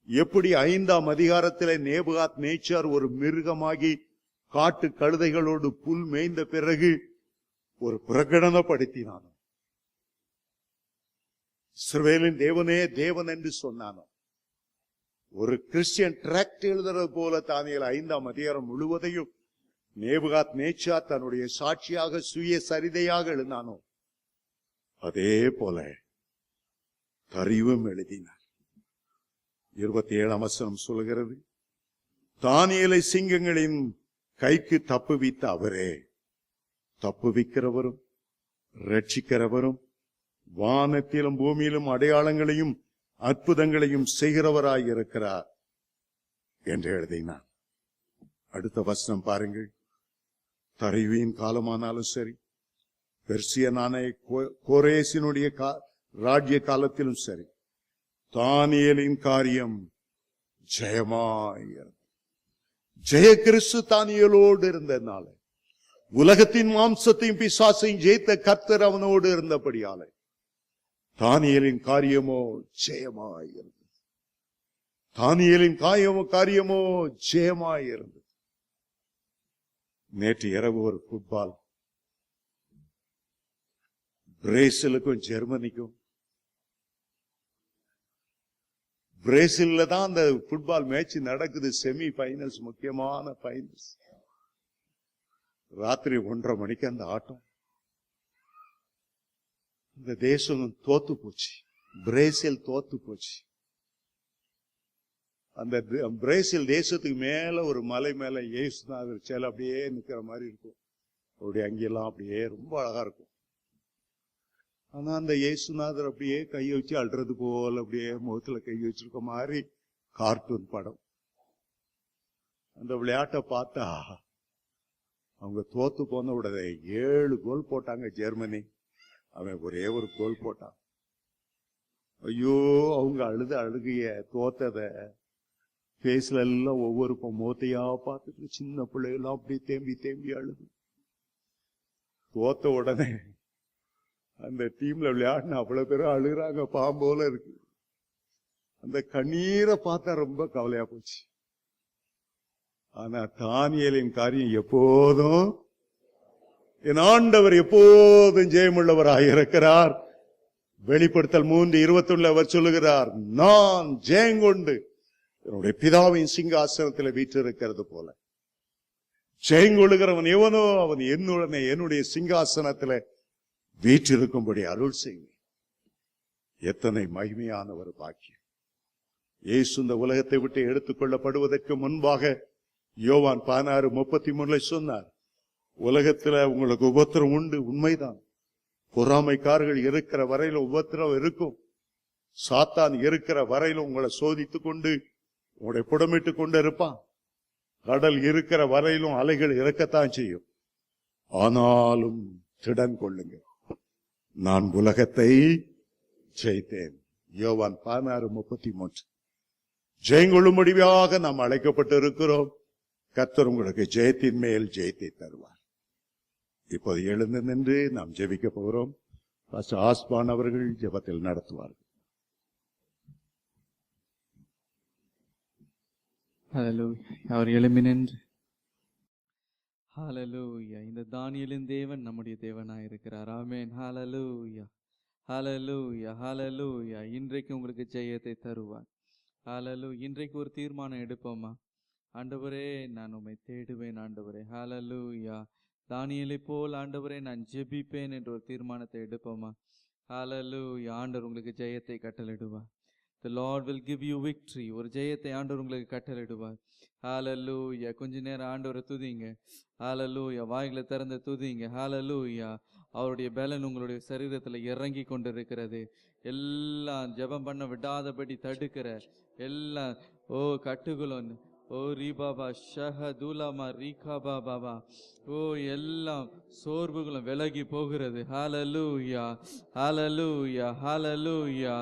எப்படி 5ஆம் அதிகாரத்திலே நேபுகாத் நேச்சார் ஒரு மிருகமாகி காட்டு கழுதைகளோடு புல் மேய்ந்த பிறகு ஒரு பிரகடனப்படுத்தினானோ, இஸ்ரவேலின் தேவனே தேவன் என்று சொன்னானோ, ஒரு கிறிஸ்டியன் டிராக்ட் எழுதுறது போல தானியேல் 5ஆம் அதிகாரம் முழுவதையும் நேபுகாத் நேச்சார் தன்னுடைய சாட்சியாக சுய சரிதையாக எழுதினானோ, அதே போல தரிவும் எழுதினார். 27ஆம் வசனம் சொல்கிறது, தானியேலை சிங்கங்களின் கைக்கு தப்புவித்த அவரே தப்புவிக்கிறவரும் ரட்சிக்கிறவரும் வானத்திலும் பூமியிலும் அடையாளங்களையும் அற்புதங்களையும் செய்கிறவராயிருக்கிறார் என்று எழுதினார். அடுத்த வசனம் பாருங்கள். தரிவின் காலமானாலும் சரி, பெர்சியனான கோரேசினுடைய ராஜ்ய காலத்திலும் சரி, தானியேலின் காரியம் ஜெயமாயிருந்தது. ஜெய கிறிஸ்து தானியேலோடு இருந்ததுனால, உலகத்தின் மாம்சத்தையும் பிசாசையும் ஜெயித்த கர்த்தர் அவனோடு இருந்தபடியால தானியேலின் காரியமோ ஜெயமாயிருந்தது. தானியேலின் காரியமோ ஜெயமாயிருந்தது. நேற்று இரவு ஒரு ஃபுட்பால், பிரேசிலுக்கும் ஜெர்மனிக்கும், பிரேசில்ல தான் அந்த ஃபுட்பால் மேட்ச் நடக்குது. செமி பைனல்ஸ், முக்கியமான பைனல்ஸ். ராத்திரி 1:30 மணிக்கு அந்த ஆட்டம். இந்த தேசம் தோத்து போச்சு, பிரேசில் தோத்து போச்சு. அந்த பிரேசில் தேசத்துக்கு மேல ஒரு மலை மேல இயேசுநாதர் சிலை அப்படியே நிக்கிற மாதிரி இருக்கும். அப்படியே அங்கெல்லாம் அப்படியே ரொம்ப அழகா இருக்கும். ஆனா அந்த இயேசுநாதர் அப்படியே கையை வச்சு அழுறது போல அப்படியே முகத்துல கை வச்சிருக்க மாதிரி கார்ட்டூன் படம். அந்த விளையாட்டை பார்த்தா அவங்க தோத்து போன உடனே 7 கோல் போட்டாங்க ஜெர்மனி. அவன் ஒரே ஒரு கோல் போட்டான். ஐயோ, அவங்க அழுகைய தோத்தத பேஸ்ல எல்லாம் ஒவ்வொரு முகத்தையா பார்த்துட்டு சின்ன பிள்ளைகளாம் அப்படி தேம்பி தேம்பி அழுது. தோத்த உடனே அந்த டீம்ல விளையாடின அவ்வளவு பேரும் அழுகிறாங்க, பாம்போல இருக்கு. அந்த கண்ணீரை பார்த்தா ரொம்ப கவலையா போச்சு. ஆனா தானியேலின் காரியம் எப்போதும், என் ஆண்டவர் எப்போதும் ஜெயமுள்ளவராக இருக்கிறார். வெளிப்படுத்தல் 3:21 அவர் சொல்லுகிறார், நான் ஜெயங்கொண்டு என்னுடைய பிதாவின் சிங்காசனத்தில் வீற்றிருக்கிறது போல. ஜெயங்கொள்ளுகிறவன் எவனோ அவன் என்னுடைய சிங்காசனத்தில் வீற்றிருக்கும்படி அருள் செய்வேன். எத்தனை மகிமையான ஒரு பாக்கியம். இயேசு இந்த உலகத்தை விட்டு எடுத்துக்கொள்ளப்படுவதற்கு முன்பாக யோவான் 16:33 சொன்னார், உலகத்துல உங்களுக்கு உபத்திரம் உண்டு, உண்மைதான். பொறாமைக்காரர்கள் இருக்கிற வரையிலும் உபத்திரம் இருக்கும். சாத்தான் இருக்கிற வரையிலும் உங்களை சோதித்துக் கொண்டு உங்களுடைய புடமிட்டு கொண்டு இருப்பான். கடல் இருக்கிற வரையிலும் அலைகள் இறக்கத்தான் செய்யும். ஆனாலும் திடன் கொள்ளுங்க, நான் உலகத்தை ஜெயித்தேன். யோவான் 16:33. ஜெயங்கொள்ளும்படியாக நாம் அழைக்கப்பட்டு இருக்கிறோம். கர்த்தர் உங்களுக்கு ஜெயத்தின் மேல் ஜெயத்தை தருவார். இப்போது எழுந்து நின்று நாம் ஜெபிக்க போகிறோம். பாஸ்டர் ஆஸ்பான் அவர்கள் ஜெபத்தில் நடத்துவார்கள். அவர் எழும்பி நின்று, ஹல்லேலூயா, இந்த தானியேலின் தேவன் நம்முடைய தேவனாய் இருக்கிறார். ஆமென். ஹல்லேலூயா, ஹல்லேலூயா, ஹல்லேலூயா. இன்றைக்கு உங்களுக்கு ஜெயத்தை தருவார். ஹல்லேலூயா. இன்றைக்கு ஒரு தீர்மானம் எடுப்போமா? ஆண்டவரே, நான் உம்மை தேடுவேன் ஆண்டவரே. ஹல்லேலூயா. தானியேலை போல் ஆண்டவரே நான் ஜெபிப்பேன் என்ற ஒரு தீர்மானத்தை எடுப்போமா? ஹல்லேலூயா. ஆண்டவர் உங்களுக்கு ஜெயத்தை கட்டளையிடுவார். The Lord will give you victory. ஒரு ஜெயத்தை ஆண்டவர் உங்களுக்கு கட்டளையிடுவார். ஹல்லேலூயா. கொஞ்ச நேரம் ஆண்டவரை துதிங்க. ஹல்லேலூயா. வாய்களை திறந்து துதிங்க. ஹல்லேலூயா. அவருடைய பலன் உங்களுடைய சரீரத்தில் இறங்கி கொண்டிருக்கிறது. எல்லாம் ஜெபம் பண்ண விடாதபடி தடுக்கிற எல்லாம் கட்டுகளும் ரீபாபா ஷஹதுலாமா ரீகாபா பாபா எல்லாம் சோர்வுகளும் விலகி போகிறது. ஹல்லேலூயா, ஹல்லேலூயா, ஹல்லேலூயா.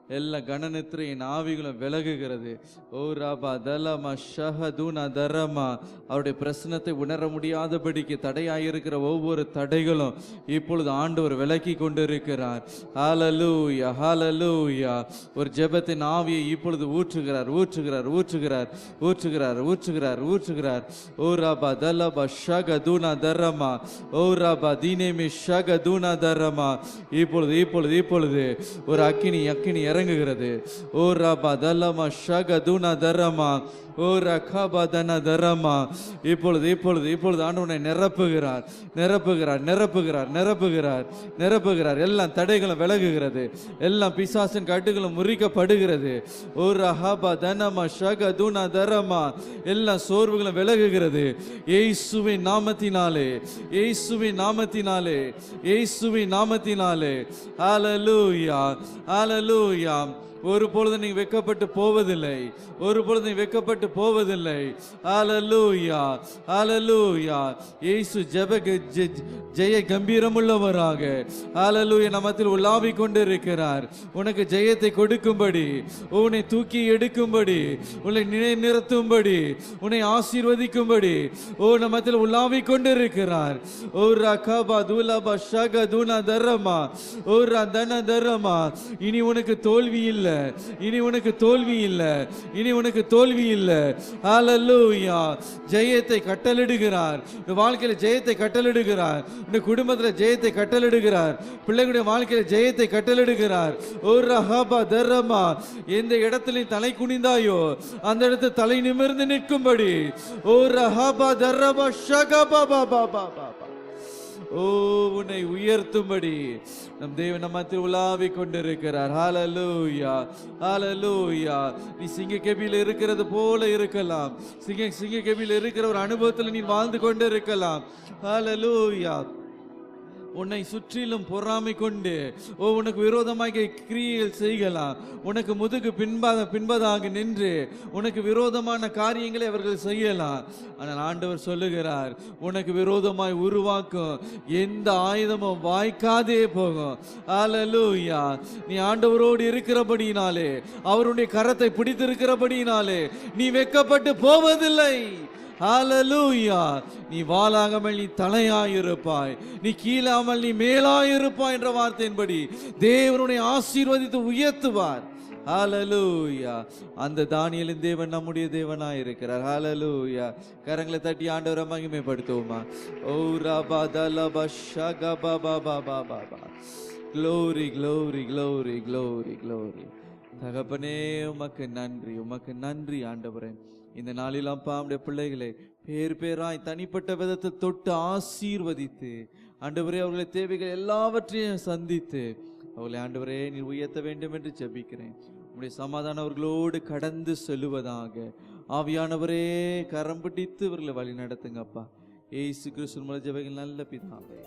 எல்லா கனநித்திரையின் ஆவிகளும் விலகுகிறது. ஓ ராபா தலமா ஷஹதுனா தரமா, அவருடைய பிரசனத்தை உணர முடியாதபடிக்கு தடையாயிருக்கிற ஒவ்வொரு தடைகளும் இப்பொழுது ஆண்டவர் விலக்கி கொண்டிருக்கிறார். ஹalleluya ஹalleluya. ஒரு ஜெபத்தின் ஆவியை இப்பொழுது ஊற்றுகிறார் ஊற்றுகிறார் ஊற்றுகிறார் ஊற்றுகிறார் ஊற்றுகிறார் ஊற்றுகிறார். ஓ ராபா தலபா ஷகதுனா தரமா, ஓ ராபா தீனேமி ஷகதுனா தரமா. இப்பொழுது இப்பொழுது இப்பொழுது ஒரு அக்கினி இறங்குகிறது. ஓ ராபா தலமா ஷகதுனா தரமா, ஓ ரகபா தன தரமா. இப்பொழுது இப்பொழுது இப்பொழுது ஆண்டவனை நிரப்புகிறார் நிரப்புகிறார் நிரப்புகிறார் நிரப்புகிறார் நிரப்புகிறார். எல்லாம் தடைகளும் விலகுகிறது, எல்லாம் பிசாசின் கட்டுகளும் முறிக்கப்படுகிறது. ஓ ரஹபா தனமா ஷகதுனா தரமா. எல்லா சோர்வுகளும் விலகுகிறது இயேசுவின் நாமத்தினாலே, இயேசுவின் நாமத்தினாலே, இயேசுவின் நாமத்தினாலே. ஹalleluya ஹalleluya. ஒரு பொழுது நீங்க வெட்கப்பட்டு போவதில்லை, ஒரு பொழுது நீ வெட்கப்பட்டு போவதில்லை. ஹalleluya ஹalleluya. இயேசு ஜெய கம்பீரமுள்ளவராக ஹalleluya நமத்தில் உலாவிக் கொண்டிருக்கிறார். உனக்கு ஜெயத்தை கொடுக்கும்படி, உன்னை தூக்கி எடுக்கும்படி, உன்னை நிலைநிறுத்தும்படி, உன்னை ஆசீர்வதிக்கும்படி ஓ நமத்தில் உலாவிக் கொண்டிருக்கிறார். ஓ ரகபா துலபா ஷகதுனா தரமா, ஓ ரதன தரமா. இனி உனக்கு தோல்வி இல்லை, இனி உனக்கு தோல்வி இல்லை, இனி உனக்கு தோல்வி இல்லை. ஹalleluya. ஜெயத்தை கட்டளிடுகிறார். உன் வாழ்க்கையில ஜெயத்தை கட்டளிடுகிறார். உன் குடும்பத்துல ஜெயத்தை கட்டளிடுகிறார். பிள்ளைகளுடைய வாழ்க்கையில ஜெயத்தை கட்டளிடுகிறார். ஓ ரஹபா தரமா. எந்த இடத்துல தலை குனிந்தாயோ அந்த இடத்துல தலை நிமிர்ந்து நிற்கும்படி ஓ ரஹபா தரபா ஷகபா பாபா பாபா. ஓ உன்னை உயர்த்தும்படி நம் தேவன் நம்மத்தில் உலாவிக் கொண்டிருக்கிறார். ஹalleluya ஹalleluya. நீ சிங்க கெபியில் இருக்கிறது போல இருக்கலாம், சிங்க கெபியில் இருக்கிற ஒரு அனுபவத்தில் நீ வாழ்ந்து கொண்டிருக்கலாம். ஹalleluya. உன்னை சுற்றிலும் பொறாமை கொண்டு உனக்கு விரோதமாக கிரியைகள் செய்யலாம். உனக்கு முதுகு பின்பதாக நின்று உனக்கு விரோதமான காரியங்களை அவர்கள் செய்யலாம். ஆனால் ஆண்டவர் சொல்லுகிறார், உனக்கு விரோதமாய் உருவாக்கும் எந்த ஆயுதமும் வாய்க்காதே போகும். ஹalleluya. நீ ஆண்டவரோடு இருக்கிறபடியினாலே, அவருடைய கரத்தை பிடித்திருக்கிறபடியினாலே நீ வெட்கப்பட்டு போவதில்லை. ஹalleluya. நீ வாளாகாமல் நீ தலையாயிருப்பாய், நீ கீழாமல் நீ மேலாயிருப்பாய் என்ற வார்த்தையின்படி தேவனுடைய ஆசீர்வதித்து உயர்த்துவார். ஹalleluya. அந்த தானியேலின் தேவன் நம்முடைய தேவனாய் இருக்கிறார். ஹalleluya. கரங்களை தட்டி ஆண்டவரை மகிமைப்படுத்துவோமா? ஓ ரபா தலபா ஷகபா Baba Baba. glory glory glory glory glory. தகப்பனே உமக்கு நன்றி, உமக்கு நன்றி ஆண்டவரே. இந்த நாளில் அப்பா நம்முடைய பிள்ளைகளை பேர் பேராய் தனிப்பட்ட விதத்தை தொட்டு ஆசீர்வதித்து ஆண்டவரே அவர்களை தேவைகள் எல்லாவற்றையும் சந்தித்து அவர்களை ஆண்டவரே நீர் உயர்த்த வேண்டும் என்று ஜெபிக்கிறேன். உம்முடைய சமாதானம் அவர்களோடு கடந்து செல்லுவதாக. ஆவியானவரே கரம் பிடித்து இவர்களை வழி நடத்துங்கப்பா. இயேசு கிறிஸ்து மூலம் ஜெபிக்கிறேன் நல்ல பிதாவே.